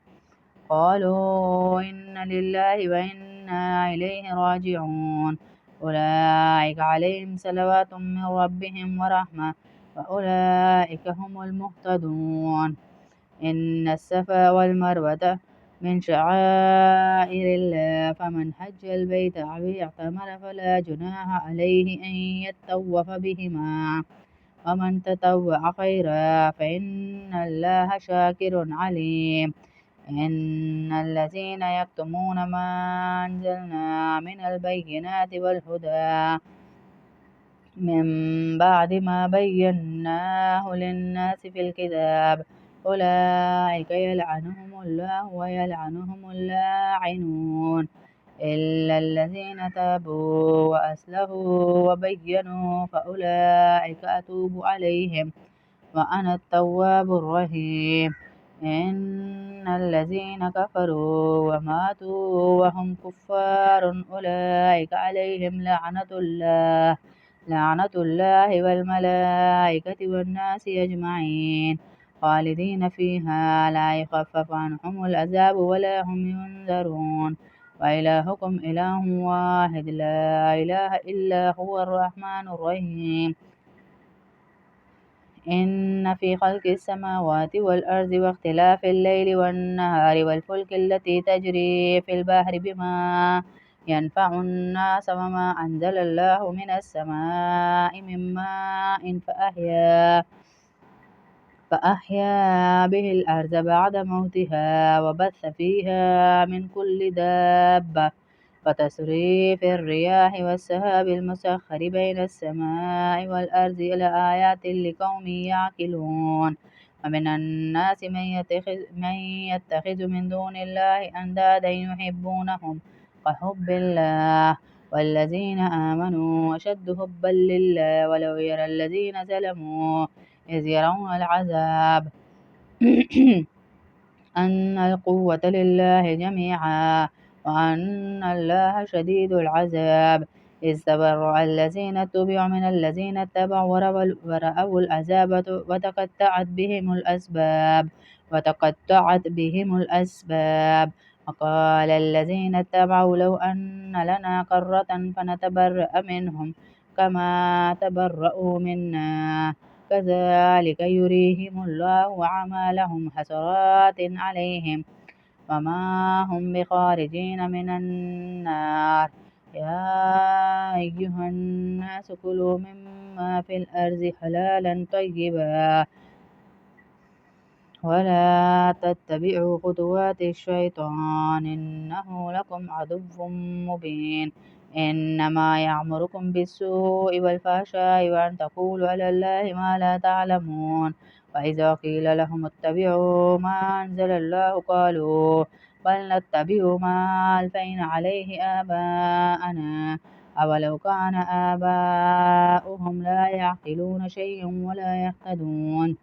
قالوا إنا لله وإنا إليه راجعون أولئك عليهم صلوات من ربهم ورحمة وأولئك هم المهتدون إن الصفا والمروة من شعائر الله فمن حج البيت أو اعتمر فلا جناح عليه أن يطوف بهما ومن تطوع خيرا فإن الله شاكر عليم إن الذين يكتمون ما أنزلنا من البينات والهدى من بعد ما بيناه للناس في الكتاب أولئك يلعنهم الله ويلعنهم اللاعنون إلا الذين تابوا وأصلحوا وبينوا فأولئك أتوب عليهم وأنا التواب الرحيم إن الذين كفروا وماتوا وهم كفار أولئك عليهم لعنة الله والملائكة والناس أجمعين خالدين فيها لا يخفف عنهم العذاب ولا هم ينذرون وإلهكم إله واحد لا إله إلا هو الرحمن الرحيم إن في خلق السماوات والأرض واختلاف الليل والنهار والفلك التي تجري في البحر بما ينفع الناس وما أنزل الله من السماء من ماء فأحيا به الأرض بعد موتها وبث فيها من كل دابة وتصريف الرياح والسحاب المسخر بين السماء والأرض لآيات لقوم يعقلون ومن الناس من يتخذ من دون الله أندادا يحبونهم كحب الله والذين آمنوا أشد حبا لله ولو يرى الذين ظلموا إذ يرون العذاب أن القوة لله جميعا وأن الله شديد العذاب إذ تبرأ الذين اتبعوا من الذين اتبعوا ورأوا العذاب وتقطعت بهم الأسباب وقال الذين اتبعوا لو أن لنا كرة فنتبرأ منهم كما تبرأوا منا كذلك يريهم الله أعمالهم حسرات عليهم وما هم بخارجين من النار يا أيها الناس كلوا مما في الأرض حلالا طيبا ولا تتبعوا خطوات الشيطان إنه لكم عدو مبين إنما يأمركم بالسوء والفحشاء وأن تقولوا على الله ما لا تعلمون وإذا قيل لهم اتبعوا ما أنزل الله قالوا بل نتبع ما ألفينا عليه آباءنا أولو كان آباؤهم لا يعقلون شيئا ولا يهتدون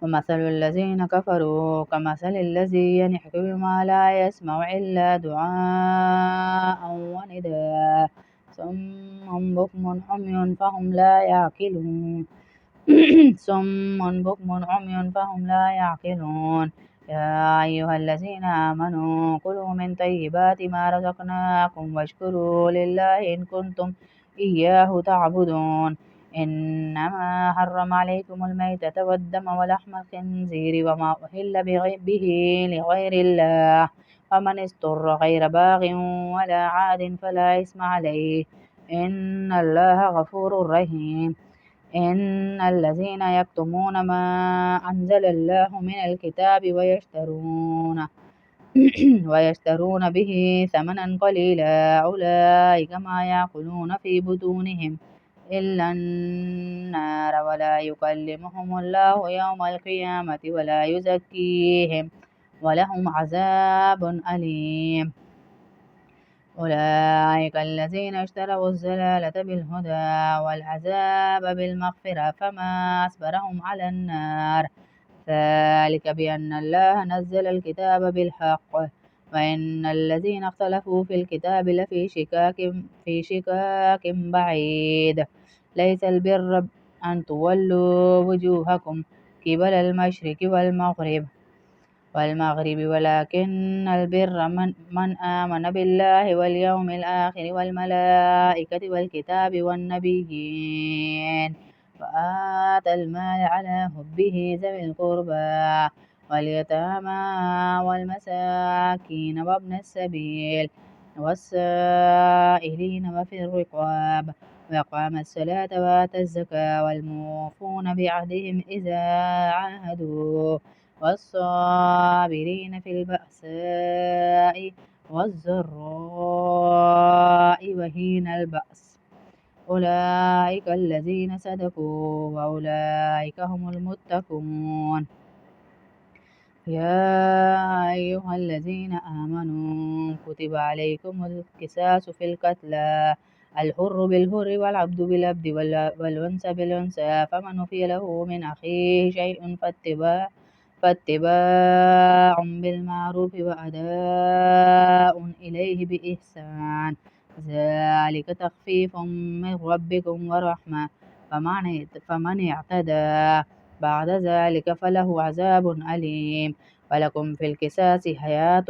ومثل الذين كفروا كمثل الذي ينعق بما لا يسمع إلا دعاء ونداء صم بكم عمي فهم لا يعقلون صم بكم عمي فهم لا يعقلون يا أيها الذين آمنوا كلوا من طيبات ما رزقناكم واشكروا لله إن كنتم إياه تعبدون إنما حرم عليكم الميتة والدم ولحم الخنزير وما أهل به لغير الله فمن اضطر غير باغ ولا عاد فلا إثم عليه إن الله غفور رحيم إن الذين يكتمون ما أنزل الله من الكتاب ويشترون به ثمنا قليلا أولئك ما يأكلون في بطونهم إلا النار ولا يكلمهم الله يوم القيامة ولا يزكيهم ولهم عذاب أليم أولئك الذين اشتروا الضلالة بالهدى والعذاب بالمغفرة فما أصبرهم على النار ذلك بأن الله نزل الكتاب بالحق وإن الذين اختلفوا في الكتاب في شكاك بعيد ليس البر أن تولوا وجوهكم قبل المشرق والمغرب ولكن البر من آمن بالله واليوم الآخر والملائكة والكتاب والنبيين وآتى المال على حبه ذوي القربى واليتامى والمساكين وابن السبيل والسائلين وفي الرقاب وأقام الصلاة وآتى الزكاة والموفون بعهدهم إذا عاهدوا والصابرين في البأساء والضراء وحين البأس أولئك الذين صدقوا وأولئك هم المتقون يا أيها الذين آمنوا كتب عليكم القصاص في القتلى الحر بالحر والعبد بالعبد والأنثى بالأنثى فمن عفي له من أخيه شيء فاتباع بالمعروف وأداء إليه بإحسان ذلك تخفيف من ربكم ورحمة فمن اعتدى بعد ذلك فله عذاب أليم ولكم في القصاص حياة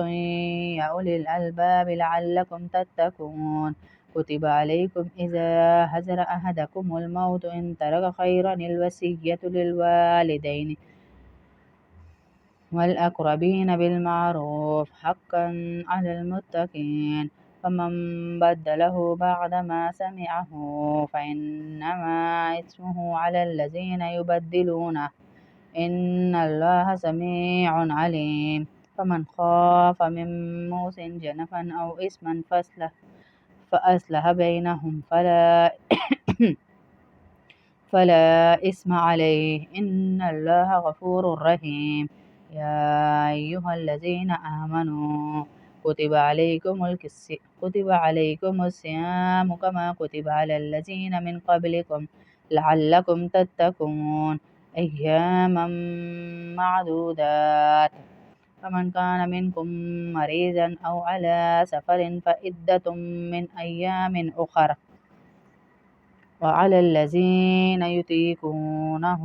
يا أولي الألباب لعلكم تتقون كتب عليكم إذا حضر أحدكم الموت إن ترك خيرا الوصية للوالدين والأقربين بالمعروف حقا على المتقين فمن بدله بعدما سمعه فإنما إثمه على الذين يبدلونه إن الله سميع عليم فمن خاف من موص جنفا أو إثما فأصلح بينهم فلا إثم عليه إن الله غفور رحيم يا أيها الذين آمنوا كتب عليكم الصيام كما كتب على الذين من قبلكم لعلكم تتقون أياما معدودات فمن كان منكم مريضا أو على سفر فعدة من أيام أخر وعلى الذين يطيقونه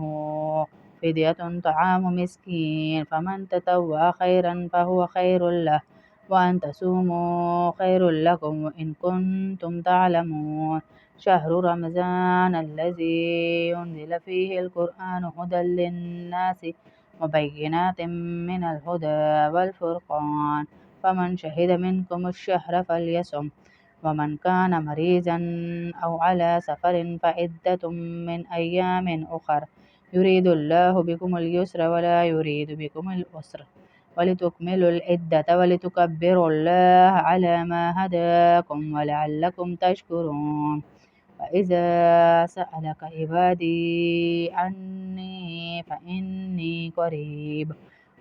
فدية طعام مسكين فمن تطوع خيرا فهو خير له وأن تصوموا خير لكم إن كنتم تعلمون شهر رمضان الذي أنزل فيه القرآن هدى للناس وبينات من الهدى والفرقان فمن شهد منكم الشهر فليصم ومن كان مريضا أو على سفر فعدة من أيام أخر يريد الله بكم اليسر ولا يريد بكم العسر ولتكملوا العدة ولتكبروا الله على ما هداكم ولعلكم تشكرون وإذا سألك عبادي عني فإني قريب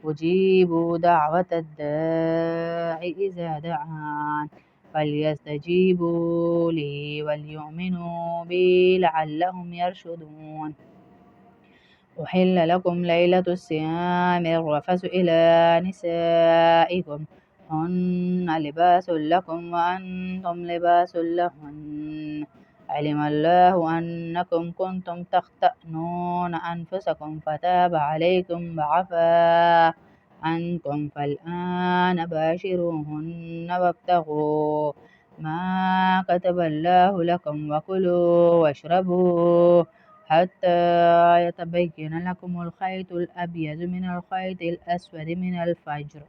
أجيب دعوة الداع إذا دعان فليستجيبوا لي وليؤمنوا بي لعلهم يرشدون أحل لكم ليلة الصيام الرفث إلى نسائكم هن لباس لكم وأنتم لباس لهن علم الله أنكم كنتم تختأنون أنفسكم فتاب عليكم وعفا عنكم فالآن باشروهن وابتغوا ما كتب الله لكم وكلوا واشربوا حتى يتبين لكم الخيط الأبيض من الخيط الأسود من الفجر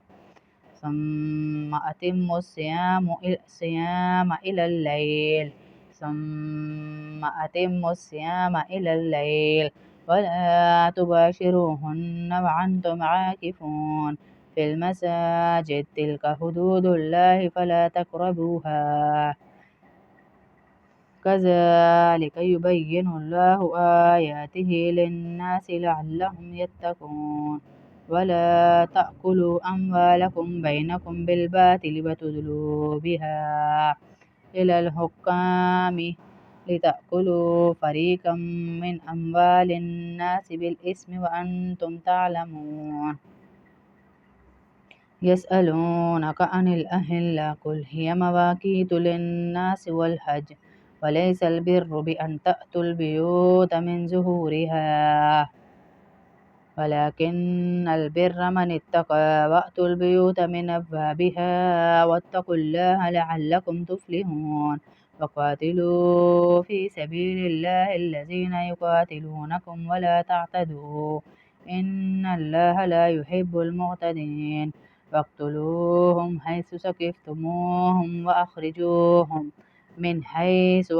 ثم أتموا الصيام إلى الليل ولا تباشروهن وأنتم عاكفون في المساجد تلك حدود الله فلا تقربوها كذلك يبين الله آياته للناس لعلهم يتقون ولا تأكلوا أموالكم بينكم بالباطل وتدلوا بها إلى الحكام لتأكلوا فريقا من أموال الناس بالإثم وأنتم تعلمون يسألونك عن الأهلة قل هي مواقيت للناس والحج وليس البر بأن تأتوا البيوت من ظهورها ولكن البر من اتقى وأتوا البيوت من أبوابها واتقوا الله لعلكم تفلحون وقاتلوا في سبيل الله الذين يقاتلونكم ولا تعتدوا إن الله لا يحب المعتدين واقتلوهم حيث ثقفتموهم وأخرجوهم من حيث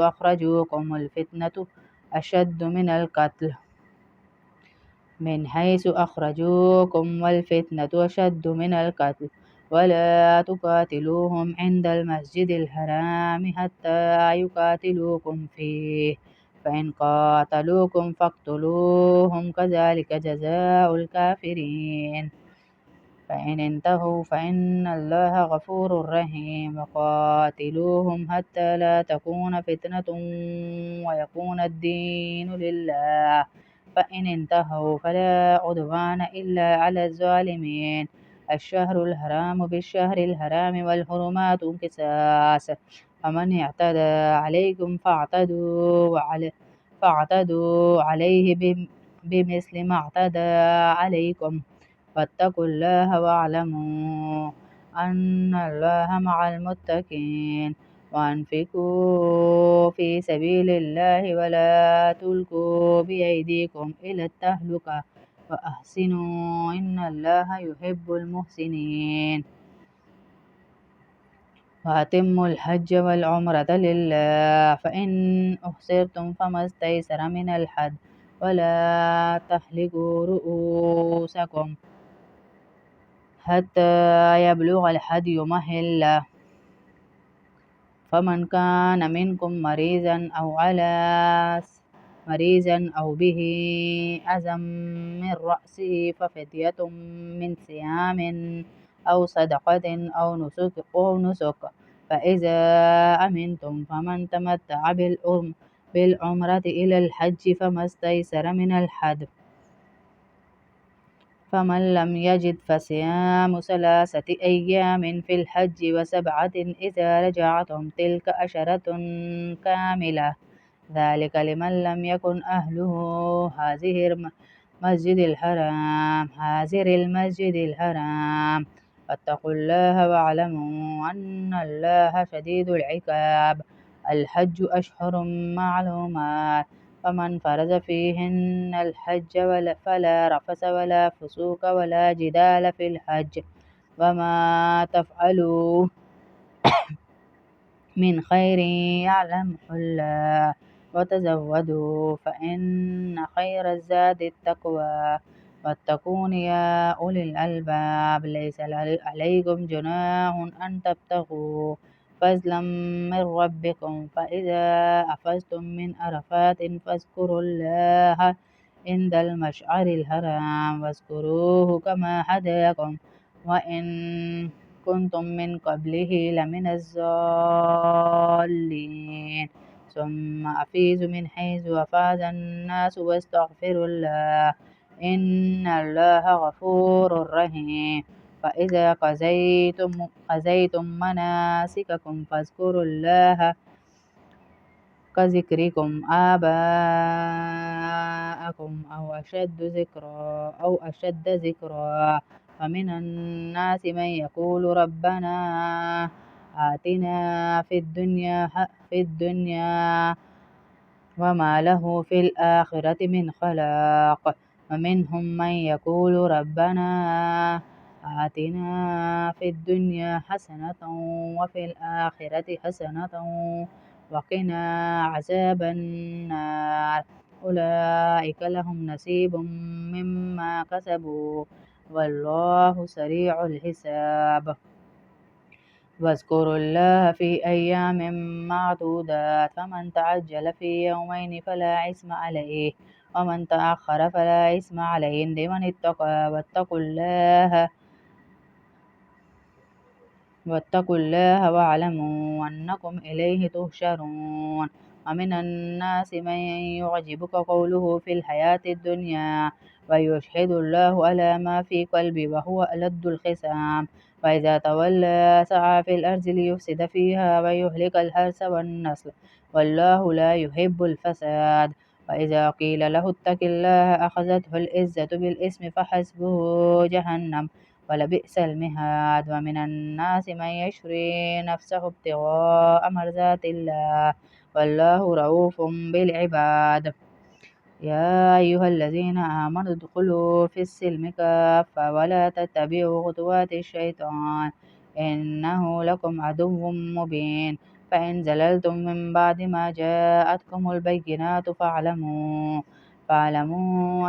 أخرجوكم الفتنة أشد من القتل ولا تقاتلوهم عند المسجد الحرام حتى يقاتلوكم فيه فإن قاتلوكم فاقتلوهم كذلك جزاء الكافرين فإن انتهوا فإن الله غفور رحيم وقاتلوهم حتى لا تكون فتنة ويكون الدين لله فإن انتهوا فلا عدوان إلا على الظالمين الشهر الحرام بالشهر الحرام والحرمات قصاص فمن اعتدى عليكم فاعتدوا عليه بمثل ما اعتدى عليكم واتقوا الله واعلموا أن الله مع المتقين وأنفقوا في سبيل الله ولا تلقوا بأيديكم إلى التهلكة وأحسنوا إن الله يحب المحسنين وأتموا الحج والعمرة لله فإن أحصرتم فما استيسر من الحج ولا تحلقوا رؤوسكم حتى يبلغ الهدي محله فمن كان منكم مريضا أو به أذى من رأسه ففدية من صيام أو صدقة أو نسك فإذا أمنتم فمن تمتع بالعمرة إلى الحج فما استيسر من الهدي فمن لم يجد فصيام 3 أيام في الحج و7 إذا رجعتم تلك 10 كاملة ذلك لمن لم يكن أهله حاضر المسجد الحرام واتقوا الله واعلموا أن الله شديد العقاب الحج أشهر معلومات فمن فرض فيهن الحج فلا رفث ولا فسوق ولا جدال في الحج وما تفعلوا من خير يعلمه الله وتزودوا فإن خير الزاد التقوى واتقون يا أولي الألباب ليس عليكم جناح أن تبتغوا فضلا من ربكم فإذا أفضتم من عرفات فاذكروا الله عند المشعر الحرام واذكروه كما هداكم وإن كنتم من قبله لمن الضالين ثم أفيضوا من حيث أفاض الناس واستغفروا الله إن الله غفور رحيم فإذا قضيتم مناسككم فاذكروا الله كذكركم آباءكم أو أشد ذكرا فمن الناس من يقول ربنا آتنا في الدنيا وما له في الآخرة من خلاق ومنهم من يقول ربنا آتنا في الدنيا حسنة وفي الآخرة حسنة وقنا عذاب النار أولئك لهم نصيب مما كسبوا والله سريع الحساب واذكروا الله في أيام معدودات فمن تعجل في يومين فلا إثم عليه ومن تأخر فلا إثم عليه لمن اتقى واتقوا الله واعلموا أنكم إليه تحشرون ومن الناس من يعجبك قوله في الحياة الدنيا ويشهد الله على ما في قلبه وهو ألد الخصام وإذا تولى سعى في الأرض ليفسد فيها ويهلك الحرث والنسل والله لا يحب الفساد وإذا قيل له اتق الله أخذته العزة بالإثم فحسبه جهنم ولبئس المهاد ومن الناس من يشري نفسه ابتغاء مرضات الله والله رؤوف بالعباد يا أيها الذين آمنوا ادخلوا في السلم كافة ولا تتبعوا خطوات الشيطان إنه لكم عدو مبين فإن زللتم من بعد ما جاءتكم البينات فاعلموا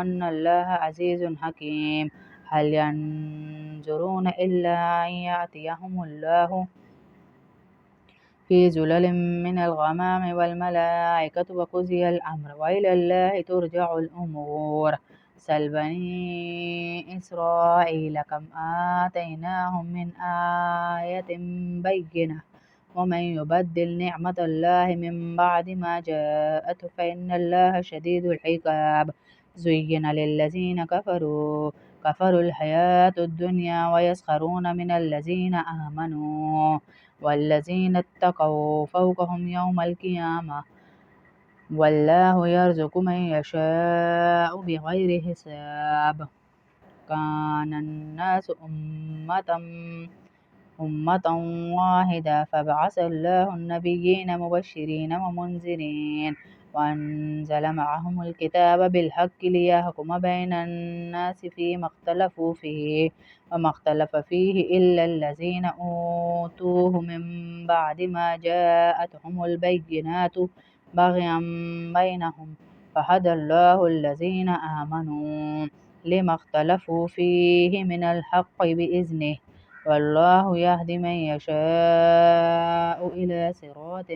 أن الله عزيز حكيم هل ينظرون إلا أن يأتيهم الله في زلل من الغمام والملائكة وقضي الأمر وإلى الله ترجع الأمور سل بني إسرائيل كم آتيناهم من آية بينة ومن يبدل نعمة الله من بعد ما جاءته فإن الله شديد العقاب زين للذين كفروا الحياة الدنيا ويسخرون من الذين آمنوا والذين اتقوا فوقهم يوم القيامة والله يرزق من يشاء بغير حساب كان الناس أمة واحدة فبعث الله النبيين مبشرين ومنذرين وأنزل معهم الكتاب بالحق ليحكم بين الناس فيما اختلفوا فيه وما اختلف فيه إلا الذين أوتوه من بعد ما جاءتهم البينات بغيا بينهم فهدى الله الذين آمنوا لما اختلفوا فيه من الحق بإذنه والله يهدي من يشاء إلى صراط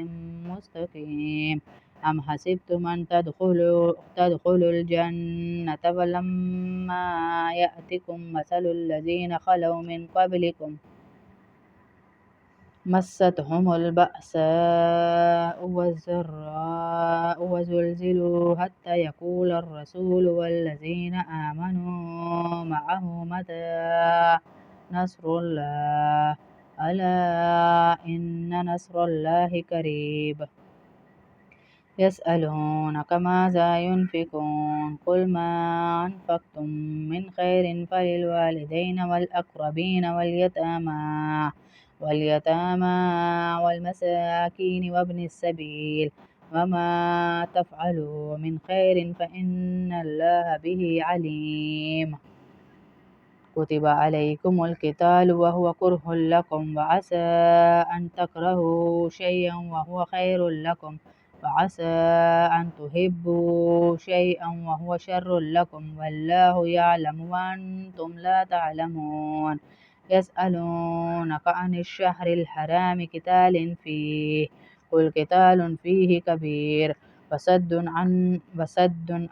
مستقيم أم حسبتم أن تدخلوا الجنة ولما يأتكم مثل الذين خلوا من قبلكم مستهم البأساء والضراء وزلزلوا حتى يقول الرسول والذين آمنوا معه متى نصر الله ألا إن نصر الله قريب يسألونك ماذا ينفقون قل ما أنفقتم من خير فللوالدين والأقربين واليتامى واليتامى والمساكين وابن السبيل وما تفعلوا من خير فإن الله به عليم. كتب عليكم القتال وهو كره لكم وعسى أن تكرهوا شيئا وهو خير لكم وعسى أن تحبوا شيئا وهو شر لكم والله يعلم وأنتم لا تعلمون. يسألونك عن الشهر الحرام قتال فيه قل قتال فيه كبير وصد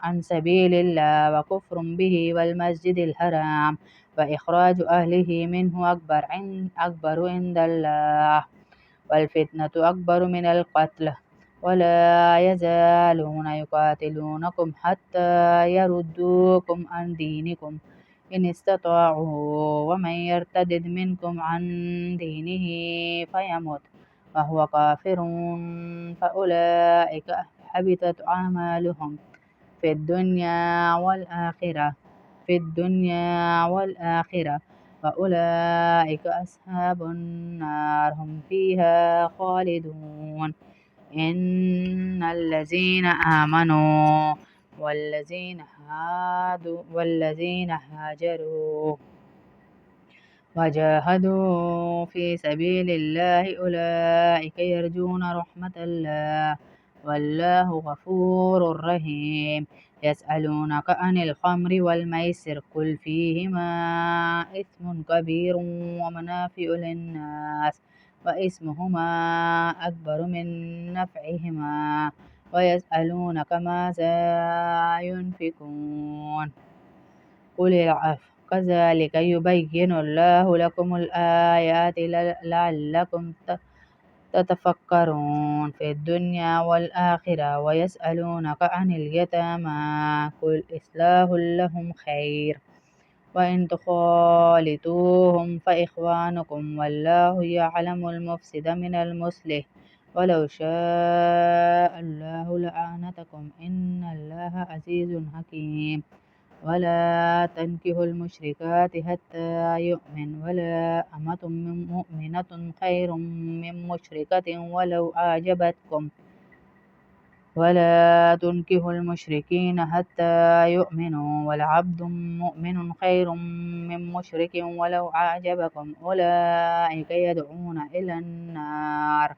عن سبيل الله وكفر به والمسجد الحرام وإخراج أهله منه أكبر عند الله والفتنة أكبر من القتل ولا يزالون يقاتلونكم حتى يردوكم عن دينكم إن استطاعوا ومن يرتد منكم عن دينه فيمت وهو كافر فأولئك حبطت أعمالهم في الدنيا والآخرة وأولئك أصحاب النار هم فيها خالدون. إن الذين آمنوا والذين هاجروا وجاهدوا في سبيل الله أولئك يرجون رحمة الله والله غفور رحيم. يسألونك عن الخمر والميسر قل فيهما إثم كبير ومنافع للناس وإثمهما أكبر من نفعهما ويسألونك ماذا ينفقون قل العفو كذلك يبين الله لكم الآيات لعلكم تتفكرون في الدنيا والآخرة ويسألونك عن اليتامى قل إصلاح لهم خير وإن تخالطوهم فإخوانكم والله يعلم المفسد من المصلح ولو شاء الله لأعنتكم إن الله عزيز حكيم. ولا تنكحوا المشركات حتى يؤمن ولا أمة مؤمنة خير من مشركة ولو أعجبتكم ولا تنكحوا المشركين حتى يؤمنوا ولعبد مؤمن خير من مشرك ولو أعجبكم أولئك يدعون إلى النار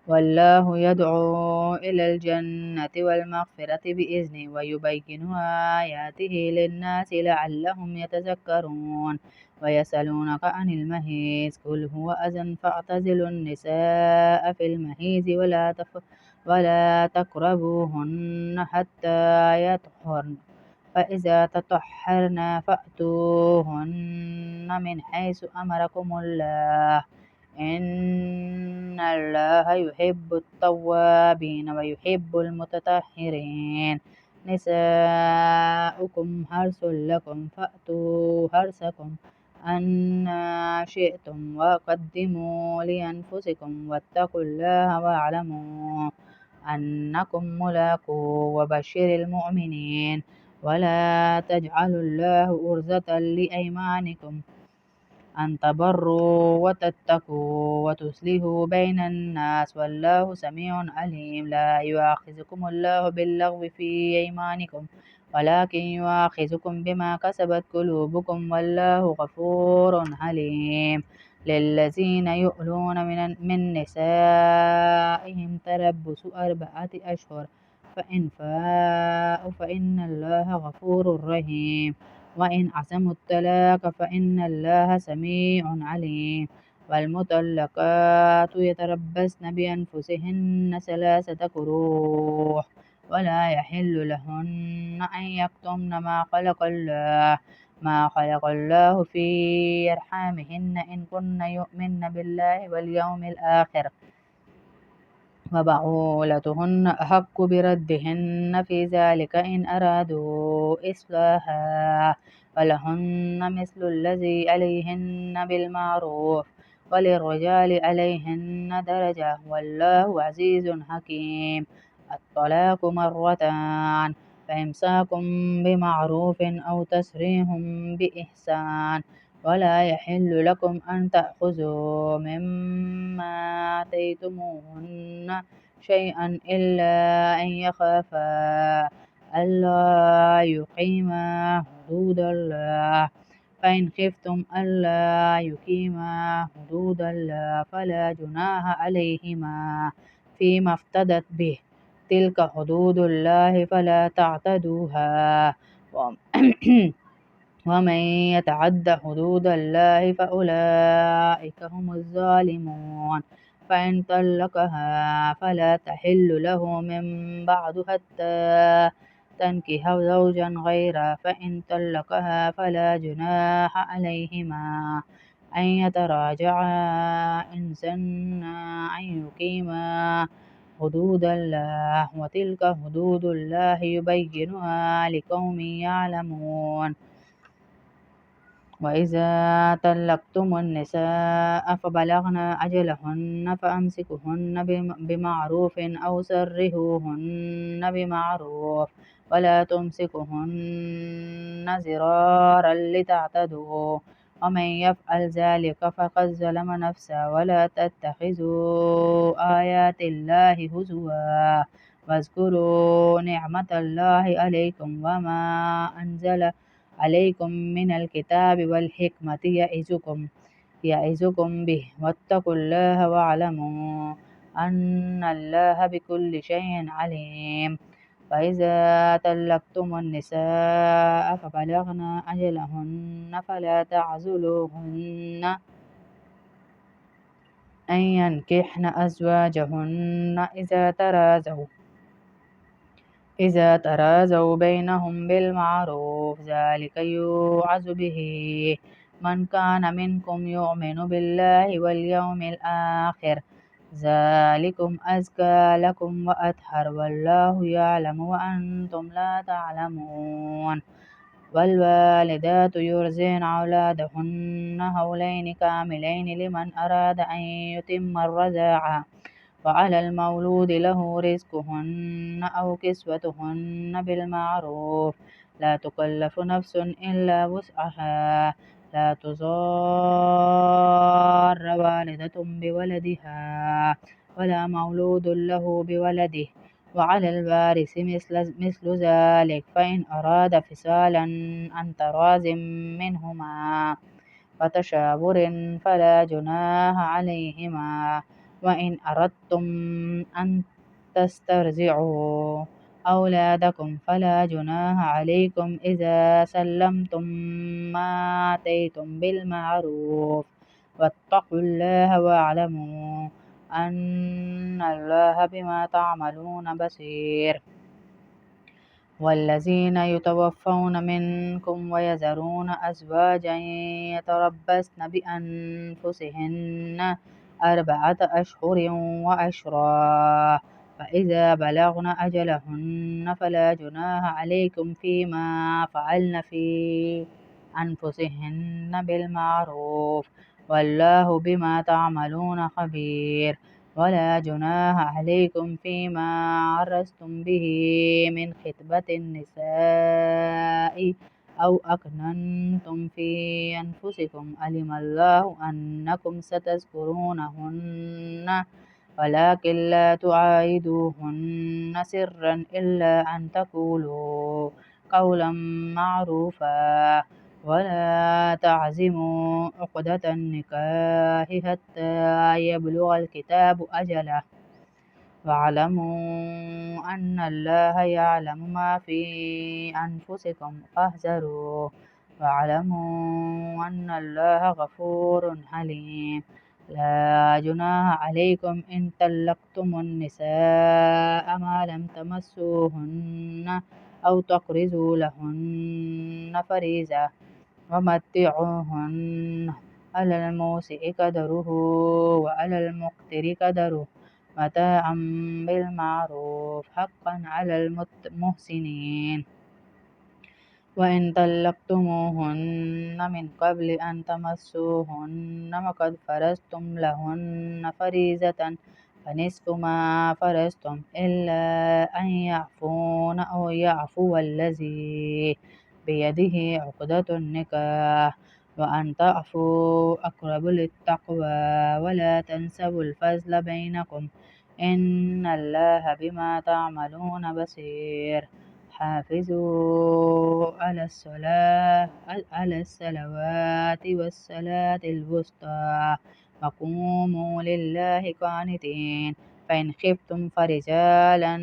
والله يدعو إلى الجنة والمغفرة بإذنه ويبين آياته للناس لعلهم يتذكرون. ويسألونك عن المحيض قل هو أذى فاعتزلوا النساء في المحيض ولا تقربوهن حتى يطهرن فإذا تطهرن فأتوهن من حيث أمركم الله إن الله يحب التوابين ويحب المتطهرين. نساؤكم حرث لكم فأتوا حرثكم أنى شئتم وقدموا لأنفسكم واتقوا الله واعلموا أنكم ملاقوه وبشر المؤمنين. ولا تجعلوا الله عرضة لأيمانكم أن تبروا وتتقوا وتصلحوا بين الناس والله سميع عليم. لا يؤاخذكم الله باللغو في أيمانكم ولكن يؤاخذكم بما كسبت قلوبكم والله غفور حليم. للذين يؤلون من نسائهم تربص 4 أشهر فإن فاءوا فإن الله غفور رحيم وإن عزموا الطلاق فإن الله سميع عليم. والمطلقات يتربصن بأنفسهن 3 قروء ولا يحل لهن أن يكتمن ما خلق الله في أرحامهن إن كن يؤمن بالله واليوم الآخر وبعولتهن أحق بردهن في ذلك إن أرادوا إصلاحا ولهن مثل الذي عليهن بالمعروف وللرجال عليهن درجة والله عزيز حكيم. الطلاق 2 فإمساك بمعروف أو تسريح بإحسان ولا يحل لكم أن تأخذوا مما آتيتموهن شيئا إلا أن يخافا ألا يقيما حدود الله، فإن خفتم ألا يقيما حدود الله فلا جناح عليهما فيما افتدت به، تلك حدود الله فلا تعتدوها. ومن يتعد حدود الله فأولئك هم الظالمون. فإن طلقها فلا تحل له من بعد حتى تنكح زوجا غيره، فإن طلقها فلا جناح عليهما أن يتراجعا إن سنا أن يقيما حدود الله، وتلك حدود الله يبينها لقوم يعلمون. وإذا طلقتم النساء فبلغن أجلهن فأمسكوهن بمعروف أو سرحوهن بمعروف، ولا تمسكوهن ضرارا لتعتدوا، ومن يفعل ذلك فقد ظلم نفسه. ولا تتخذوا آيات الله هزوا واذكروا نعمة الله عليكم وما أنزل عليكم من الكتاب والحكمة يعظكم به، واتقوا الله واعلموا أن الله بكل شيء عليم. فإذا طلقتم النساء فبلغن أجلهن فلا تعزلوهن أن ينكحن أزواجهن إذا تراضوا بينهم بالمعروف، ذلك يوعظ به من كان منكم يؤمن بالله واليوم الآخر، ذلكم أزكى لكم وأطهر، والله يعلم وأنتم لا تعلمون. والوالدات يرضعن أولادهن حولين كاملين لمن أراد أن يتم الرضاعة، وعلى المولود له رزقهن أو كسوتهن بالمعروف، لا تكلف نفس إلا وسعها، لا تضار والدة بولدها ولا مولود له بولده، وعلى الوارث مثل ذلك، فإن أراد فصالا عن تراض منهما وتشاور فلا جناح عليهما. وإن أردتم أن تسترضعوا أولادكم فلا جناح عليكم إذا سلمتم ما آتيتم بالمعروف، واتقوا الله واعلموا أن الله بما تعملون بصير. والذين يتوفون منكم ويذرون أزواجا يتربصن بأنفسهن 4 أشهر وعشرا، فإذا بلغن أجلهن فلا جناح عليكم فيما فعلن في أنفسهن بالمعروف، والله بما تعملون خبير. ولا جناح عليكم فيما عرضتم به من خطبة النساء أو أكننتم في أنفسكم، علم الله أنكم ستذكرونهن ولكن لا تواعدوهن سرا إلا أن تقولوا قولا معروفا، ولا تعزموا عقدة النكاح حتى يبلغ الكتاب أجله، واعلموا أن الله يعلم ما في أنفسكم فاحذروه، واعلموا أن الله غفور حليم. لا جناح عليكم إن طلقتم النساء ما لم تمسوهن أو تقرضوا لهن فريضة، ومتعوهن على الموسع قدره وعلى المقتر قدره متاعا بالمعروف حقا على المحسنين. وإن طلقتموهن من قبل أن تمسوهن وقد فرضتم لهن فريضة فنصف ما فرضتم إلا أن يعفون أو يعفو الذي بيده عقدة النكاح، وأن تعفوا أقرب للتقوى ولا تنسوا الفضل بينكم إن الله بما تعملون بصير حافظوا على الصلوات والصلاة الوسطى وقوموا لله قانتين فإن خفتم فرجالا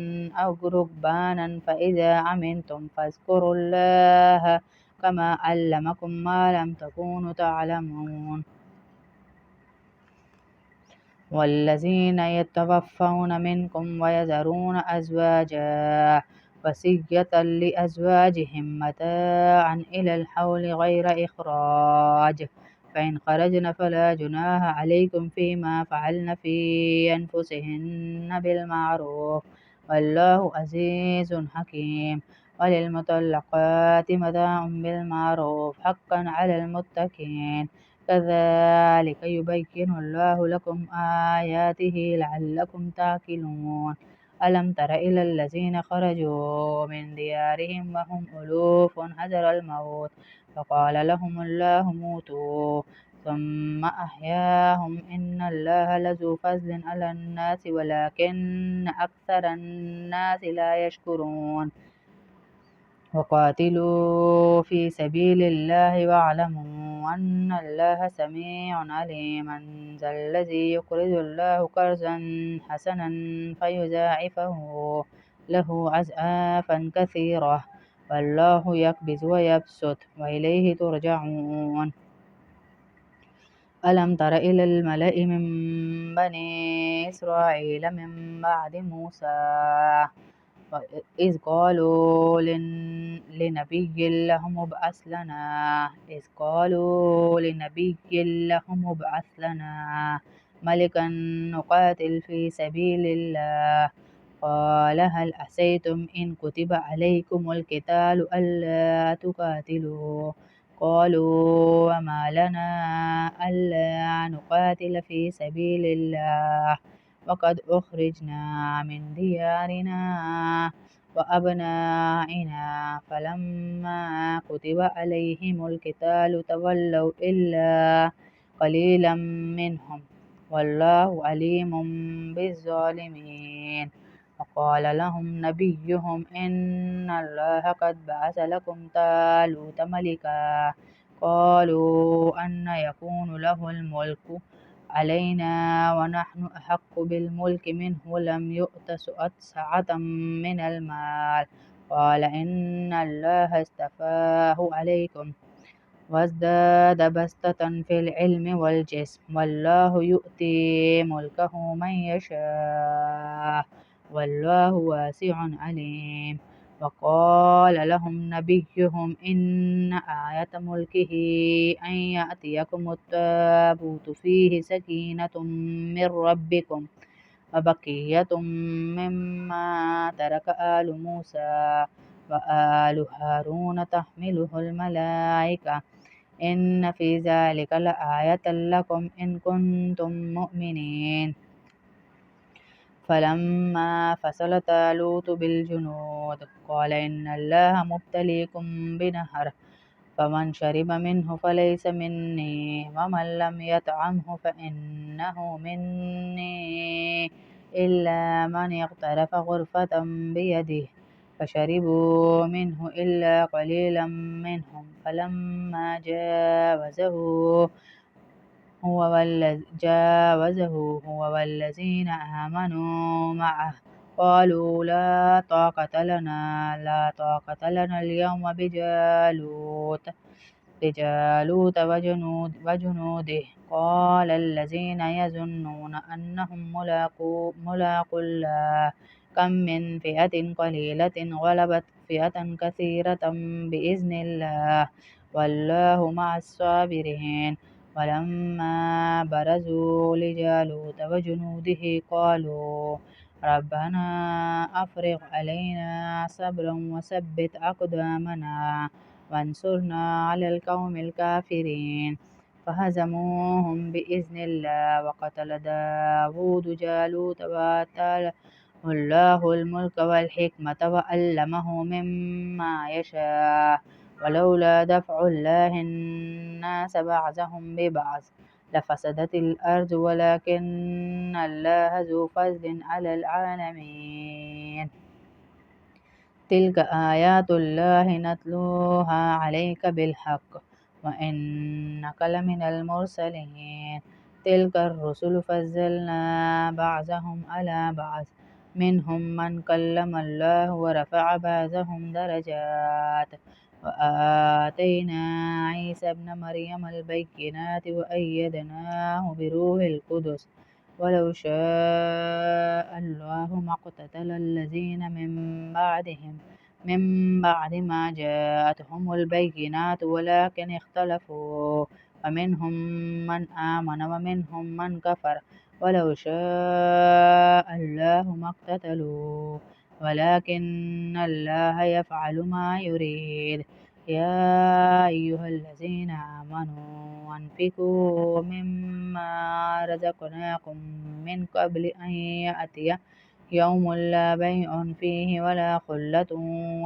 أو ركبانا فإذا أمنتم فاذكروا الله كما علمكم ما لم تكونوا تعلمون والذين يتوفون منكم ويذرون أزواجا وصية لأزواجهم متاعا إلى الحول غير إخراج فإن خرجن فلا جناح عليكم فيما فعلن في أنفسهن بالمعروف والله عزيز حكيم وللمطلقات متاع بالمعروف حقا على المتقين كذلك يبين الله لكم آياته لعلكم تعقلون ألم تر إلى الذين خرجوا من ديارهم وهم ألوف حذر الموت فقال لهم الله موتوا ثم أحياهم إن الله لذو فضل على الناس ولكن أكثر الناس لا يشكرون وقاتلوا في سبيل الله واعلموا أن الله سميع عليم من ذا الذي يقرض الله قرضا حسنا فيضاعفه له أضعافا كثيرة والله يقبض ويبسط وإليه ترجعون ألم تر إلى الملأ من بني إسرائيل من بعد موسى إذ قالوا لنبي لهم ابعث لنا ملكا نقاتل في سبيل الله قال هل عسيتم إن كتب عليكم القتال ألا تقاتلوا قالوا وما لنا ألا نقاتل في سبيل الله وقد أخرجنا من ديارنا وأبنائنا فلما كتب عليهم القتال تولوا إلا قليلا منهم والله عليم بالظالمين وقال لهم نبيهم إن الله قد بعث لكم طالوت ملكا قالوا أن يكون له الملك علينا ونحن أحق بالملك منه ولم يؤت سعة من المال قال إن الله اصطفاه عليكم وازداد بسطة في العلم والجسم والله يؤتي ملكه من يشاء والله واسع عليم وقال لهم نبيهم إن آية ملكه أن يأتيكم التابوت فيه سكينة من ربكم وبقية مما ترك آل موسى وآل هارون تحمله الملائكة إن في ذلك لآية لكم إن كنتم مؤمنين فلما فصل طالوت بالجنود قال إن الله مبتليكم بنهر فمن شرب منه فليس مني ومن لم يطعمه فإنه مني إلا من اغترف غرفة بيده فشربوا منه إلا قليلا منهم فلما جاوزه هو والذين آمنوا معه قالوا لا طاقة لنا اليوم بجالوت وجنوده قال الذين يظنون أنهم ملاقو الله كم من فئة قليلة غلبت فئة كثيرة بإذن الله والله مع الصابرين ولما برزوا لجالوت وجنوده قالوا ربنا أفرغ علينا صبرا وثبت أقدامنا وانصرنا على القوم الكافرين فهزموهم بإذن الله وقتل داود جالوت وآتاه الله الملك والحكمة وعلمه مما يشاء ولولا دفع الله الناس بعضهم ببعض لفسدت الأرض ولكن الله ذو فضل على العالمين. تلك آيات الله نتلوها عليك بالحق وإنك لمن المرسلين. تلك الرسل فضلنا بعضهم على بعض منهم من كلم الله ورفع بعضهم درجات وآتينا عيسى ابن مريم البينات وأيدناه بروح القدس ولو شاء الله ما اقتتل الذين من بعد ما جاءتهم البينات ولكن اختلفوا فمنهم من آمن ومنهم من كفر ولو شاء الله ما اقتتلوا ولكن الله يفعل ما يريد. يا أيها الذين آمنوا أنفقوا مما رزقناكم من قبل أن يأتي يوم لا بيع فيه ولا خلة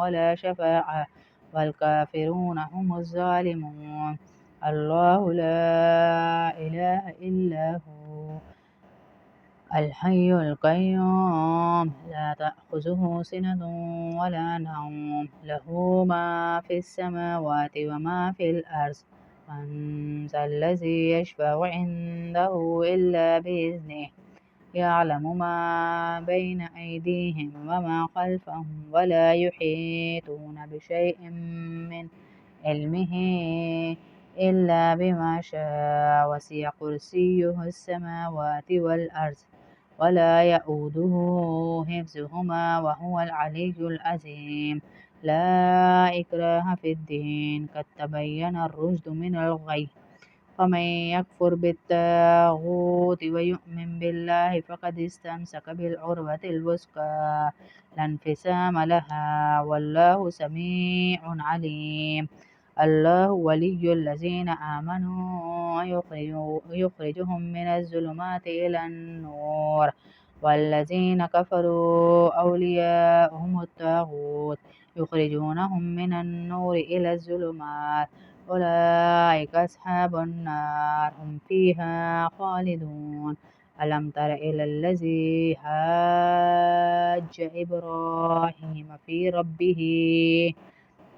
ولا شفاعة والكافرون هم الظالمون. الله لا إله إلا هو الحي القيوم لا تأخذه سنة ولا نوم له ما في السماوات وما في الأرض من ذا الذي يشفع عنده إلا بإذنه يعلم ما بين أيديهم وما خلفهم ولا يحيطون بشيء من علمه إلا بما شاء وسع كرسيه السماوات والأرض ولا يؤوده حفظهما وهو العلي العظيم. لا إكراه في الدين قد تبين الرشد من الغي فمن يكفر بالطاغوت ويؤمن بالله فقد استمسك بالعروة الوثقى لا انفصام لها والله سميع عليم. الله ولي الذين آمنوا يخرجهم من الظلمات إلى النور والذين كفروا أولياؤهم الطاغوت يخرجونهم من النور إلى الظلمات أولئك أصحاب النار هم فيها خالدون. ألم تر إلى الذي حاج إبراهيم في ربه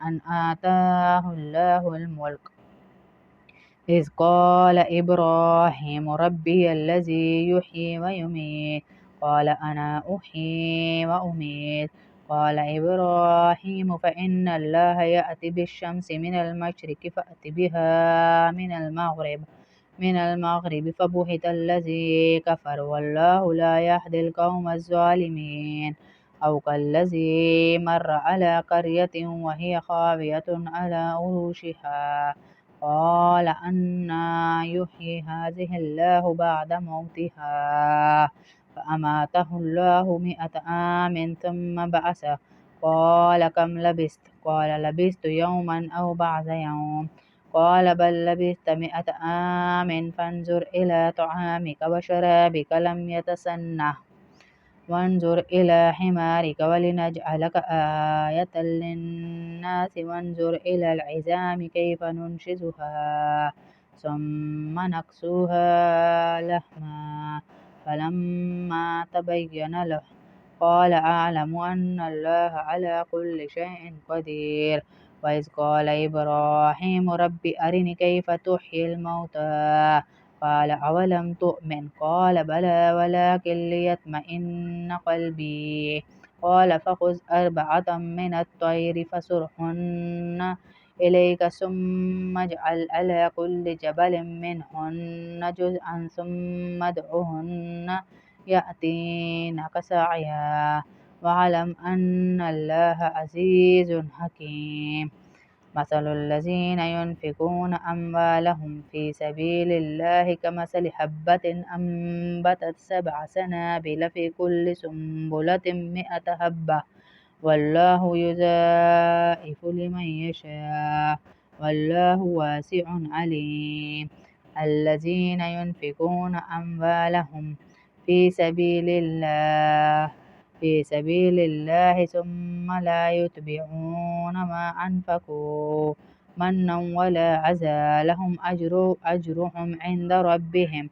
أن آتاه الله الملك إذ قال إبراهيم ربي الذي يحيي ويميت قال أنا أحيي وأميت قال إبراهيم فإن الله يأتي بالشمس من المشرق فأت بها من المغرب فبهت الذي كفر والله لا يهدي القوم الظالمين. أو كالذي مر على قرية وهي خاوية على عروشها قال أنى يحيي هذه الله بعد موتها فأماته الله 100 عام ثم بعثه قال كم لبثت قال لبثت يوما أو بعض يوم قال بل لبثت 100 عام فانظر إلى طعامك وشرابك لم يتسنه وانظر إلى حمارك ولنجعلك آية للناس وانظر إلى العظام كيف ننشزها ثم نكسوها لحما فلما تبين له قال أعلم أن الله على كل شيء قدير. وإذ قال إبراهيم رب أرني كيف تحيي الموتى قال أولم تؤمن قال بلى ولكن ليطمئن قلبي قال فخذ 4 من الطير فصرهن إليك ثم اجعل على كل جبل منهن جزءا ثم ادعهن يأتينك سعيا واعلم أن الله عزيز حكيم. مثل الذين ينفقون أموالهم في سبيل الله كمثل حبة أنبتت 7 سنابل في كل سنبلة 100 حبة والله يضاعف لمن يشاء والله واسع عليم. الذين ينفقون أموالهم في سبيل الله في سبيل الله ثم لا يتبعون ما أنفقوا منا ولا عزى لهم أجرهم عند ربهم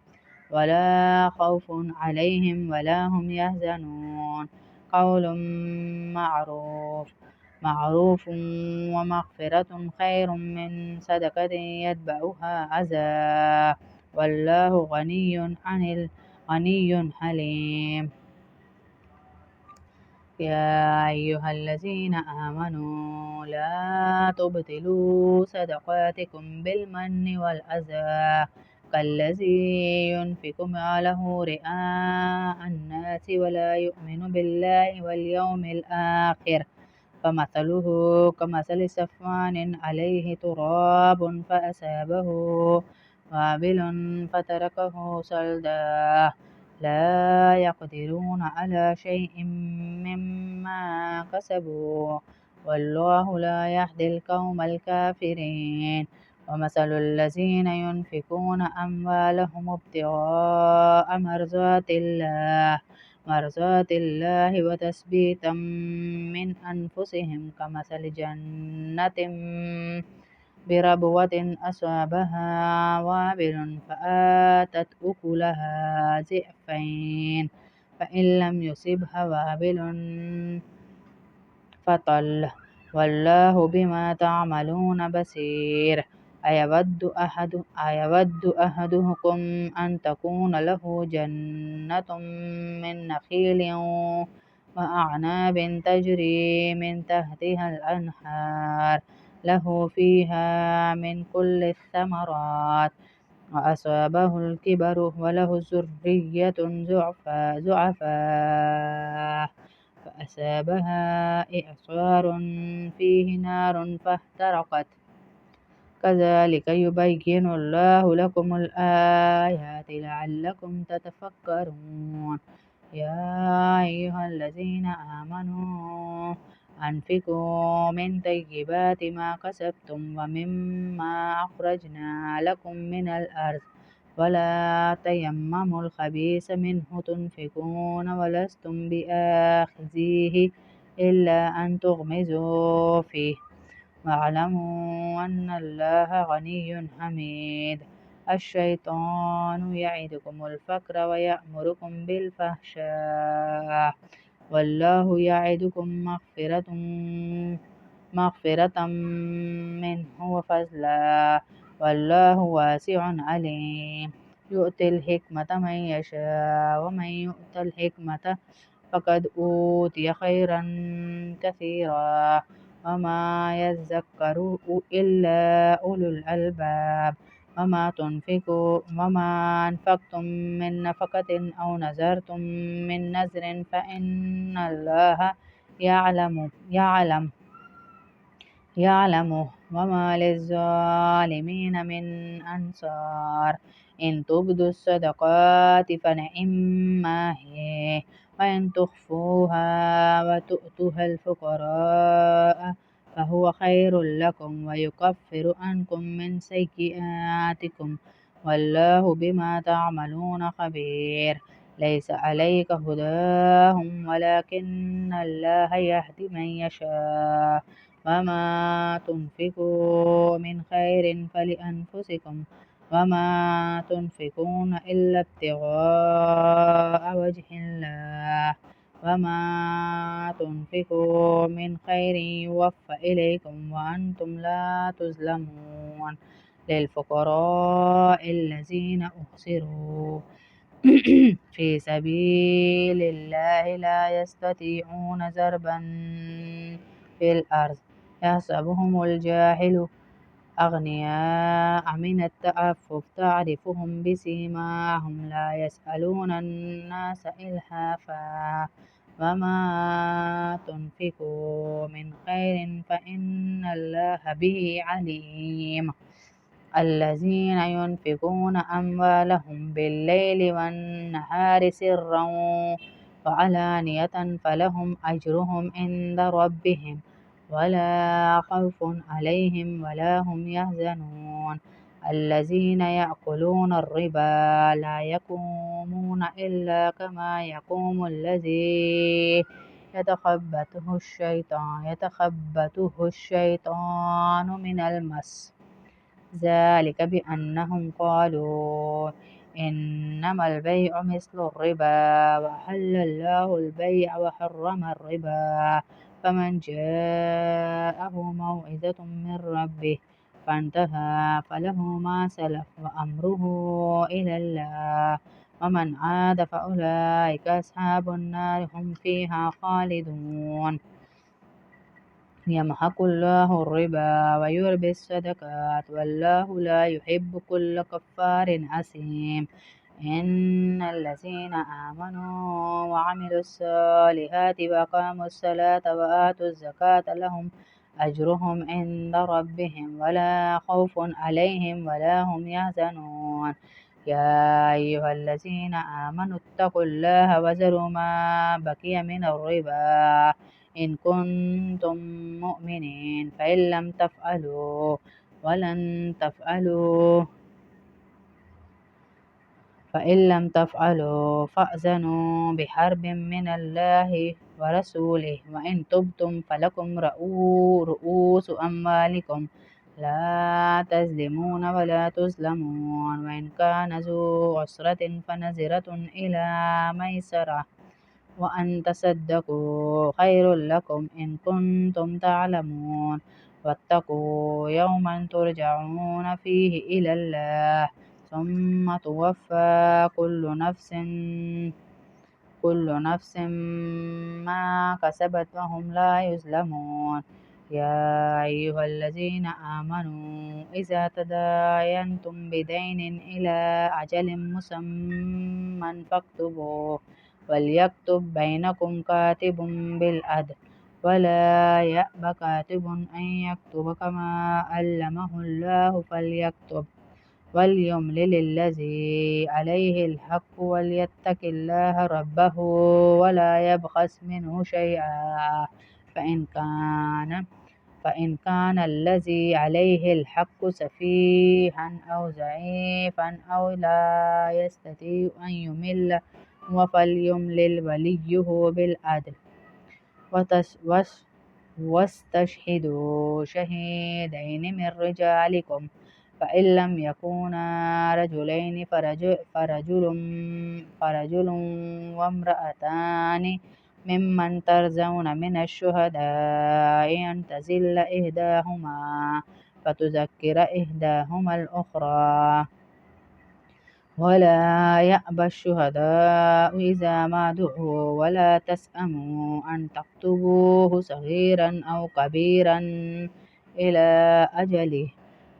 ولا خوف عليهم ولا هم يحزنون قول معروف ومغفرة خير من صدقة يتبعها أذى والله غني حليم يا أيها الذين آمنوا لا تبطلوا صدقاتكم بالمن والأذى كالذي ينفق ماله رئاء الناس ولا يؤمن بالله واليوم الآخر فمثله كمثل صفوان عليه تراب فأصابه وابل فتركه صلدا لا يقدرون على شيء مما كسبوا والله لا يهدي القوم الكافرين ومثل الذين ينفقون أموالهم ابتغاء مرضات الله وتثبيتا من أنفسهم كمثل جنة بربوة أصابها وابل فآتت أكلها ضعفين فإن لم يصبها وابل فطل والله بما تعملون بصير أيود أحدكم أن تكون له جنة من نخيل وأعناب تجري من تحتها الأنهار له فيها من كل الثمرات وأصابه الكبر وله ذرية ضعفاء فأصابها إعصار فيه نار فاحترقت كذلك يبين الله لكم الآيات لعلكم تتفكرون يا أيها الذين آمنوا أنفقوا من طيبات ما كسبتم ومما أخرجنا لكم من الأرض ولا تيمموا الخبيث منه تنفقون ولستم بآخذيه إلا أن تغمزوا فيه واعلموا أن الله غني حميد الشيطان يعدكم الفقر ويأمركم بالفحشاء والله يعدكم مغفرة منه وفضلا والله واسع عليم يؤتي الحكمة من يشاء ومن يؤت الحكمة فقد أوتي خيرا كثيرا وما يذكر إلا أولو الألباب وما أنفقتم من نفقة أو نذرتم من نذر فإن الله يعلمه وما للظالمين من أنصار إن تبدوا الصدقات فنعما هي وإن تخفوها وتؤتوها الفقراء فهو خير لكم ويكفر عنكم من سيئاتكم والله بما تعملون خبير ليس عليك هداهم ولكن الله يهدي من يشاء وما تنفقوا من خير فلأنفسكم وما تنفقون إلا ابتغاء وجه الله وما تنفقوا من خير يوفى إليكم وأنتم لا تظلمون للفقراء الذين أحصروا في سبيل الله لا يستطيعون ضربا في الأرض يحسبهم الجاهل أغنياء من التعفف تعرفهم بسيماهم لا يسألون الناس إلحافا وما تنفقوا من خير فإن الله به عليم الذين ينفقون أموالهم بالليل والنهار سرا وعلانية فلهم أجرهم عند ربهم ولا خوف عليهم ولا هم يحزنون الذين يأكلون الربا لا يقومون إلا كما يقوم الذي يتخبطه الشيطان من المس، ذلك بأنهم قالوا إنما البيع مثل الربا وأحل الله البيع وحرم الربا، فمن جاءه موعظة من ربه فانتهى فله ما سلف وأمره إلى الله ومن عاد فأولئك أصحاب النار هم فيها خالدون. يمحق الله الربا ويربي الصدقات والله لا يحب كل كفار أثيم. إن الذين آمنوا وعملوا الصالحات وأقاموا الصلاة وآتوا الزكاة لهم أجرهم عند ربهم ولا خوف عليهم ولا هم يحزنون. يا أيها الذين آمنوا اتقوا الله وذروا ما بقي من الربا إن كنتم مؤمنين فإن لم تفعلوا فأذنوا بحرب من الله ورسوله وإن تبتم فلكم رؤوس أموالكم لا تظلمون ولا تظلمون وإن كان ذو عسرة فنظرة إلى ميسرة وأن تصدقوا خير لكم إن كنتم تعلمون واتقوا يوما ترجعون فيه إلى الله ثم توفى كل نفس ما كسبت وهم لا يظلمون. يا أيها الذين آمنوا إذا تداينتم بدين إلى أجل مسمى فاكتبوه وليكتب بينكم كاتب بالعدل ولا يأب كاتب أن يكتب كما علمه الله فليكتب وليملل الذي عليه الحق وليتق الله ربه ولا يبخس منه شيئا فإن كان الذي عليه الحق سفيها أو ضعيفا أو لا يستطيع أن يمل فليملل وليه بالعدل واستشهدوا شهيدين من رجالكم فإن لم يكونا رجلين فرجل وامرأتان ممن ترضون من الشهداء أن تضل إحداهما فتذكر إحداهما الأخرى ولا يأبى الشهداء إذا ما دعوا ولا تسأموا أن تكتبوه صغيرا أو كبيرا إلى أجله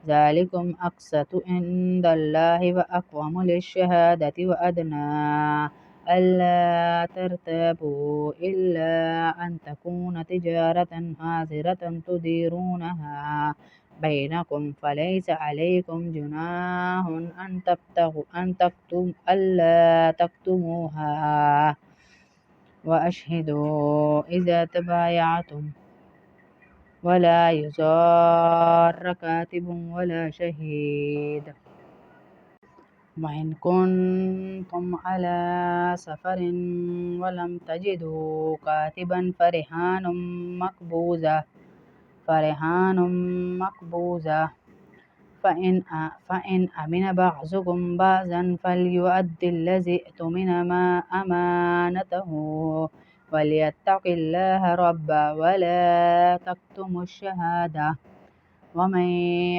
ذلكم أقسط عند الله وأقوم للشهادة وأدنى ألا ترتابوا إلا أن تكون تجارة حاضرة تديرونها بينكم فليس عليكم جناح ألا تكتموها وأشهدوا إذا تبايعتم ولا يضار كاتب ولا شهيد. وإن كنتم على سفر ولم تجدوا كاتبا فرهان مقبوضة فإن أمن بعضكم بعضا فليؤدي الذي اؤتمن ما أمانته وليتق الله ربه ولا تكتموا الشهادة ومن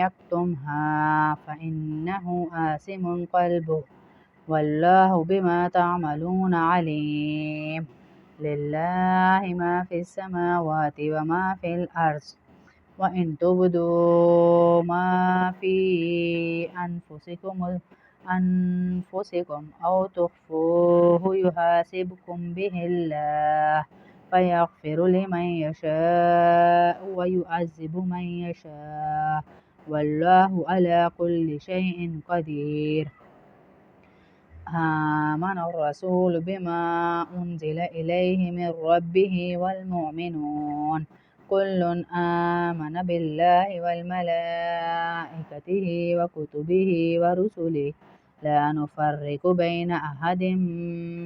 يكتمها فإنه آثم قلبه والله بما تعملون عليم. لله ما في السماوات وما في الأرض وإن تبدوا ما في أنفسكم أو تخفوه يحاسبكم به الله فيغفر لمن يشاء ويعذب من يشاء والله على كل شيء قدير. آمن الرسول بما أنزل إليه من ربه والمؤمنون كل آمن بالله وملائكته وكتبه ورسله لا نفرق بين أحد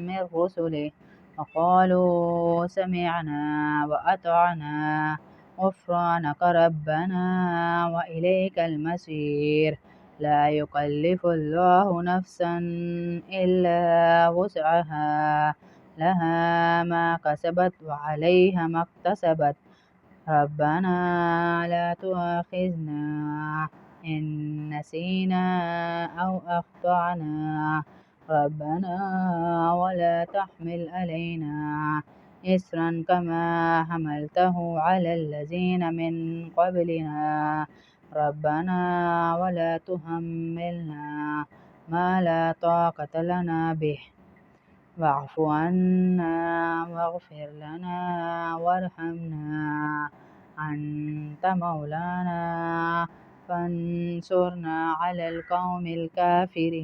من رسله وقالوا سمعنا وأطعنا غفرانك ربنا وإليك المصير لا يكلف الله نفسا إلا وسعها لها ما كسبت وعليها ما اكتسبت ربنا لا تؤاخذنا إن نسينا أو أخطأنا ربنا ولا تحمل علينا إسرا كما حملته على الذين من قبلنا ربنا ولا تحملنا ما لا طاقة لنا به واعف عنا واغفر لنا وارحمنا أنت مولانا فانصرنا على القوم الكافرين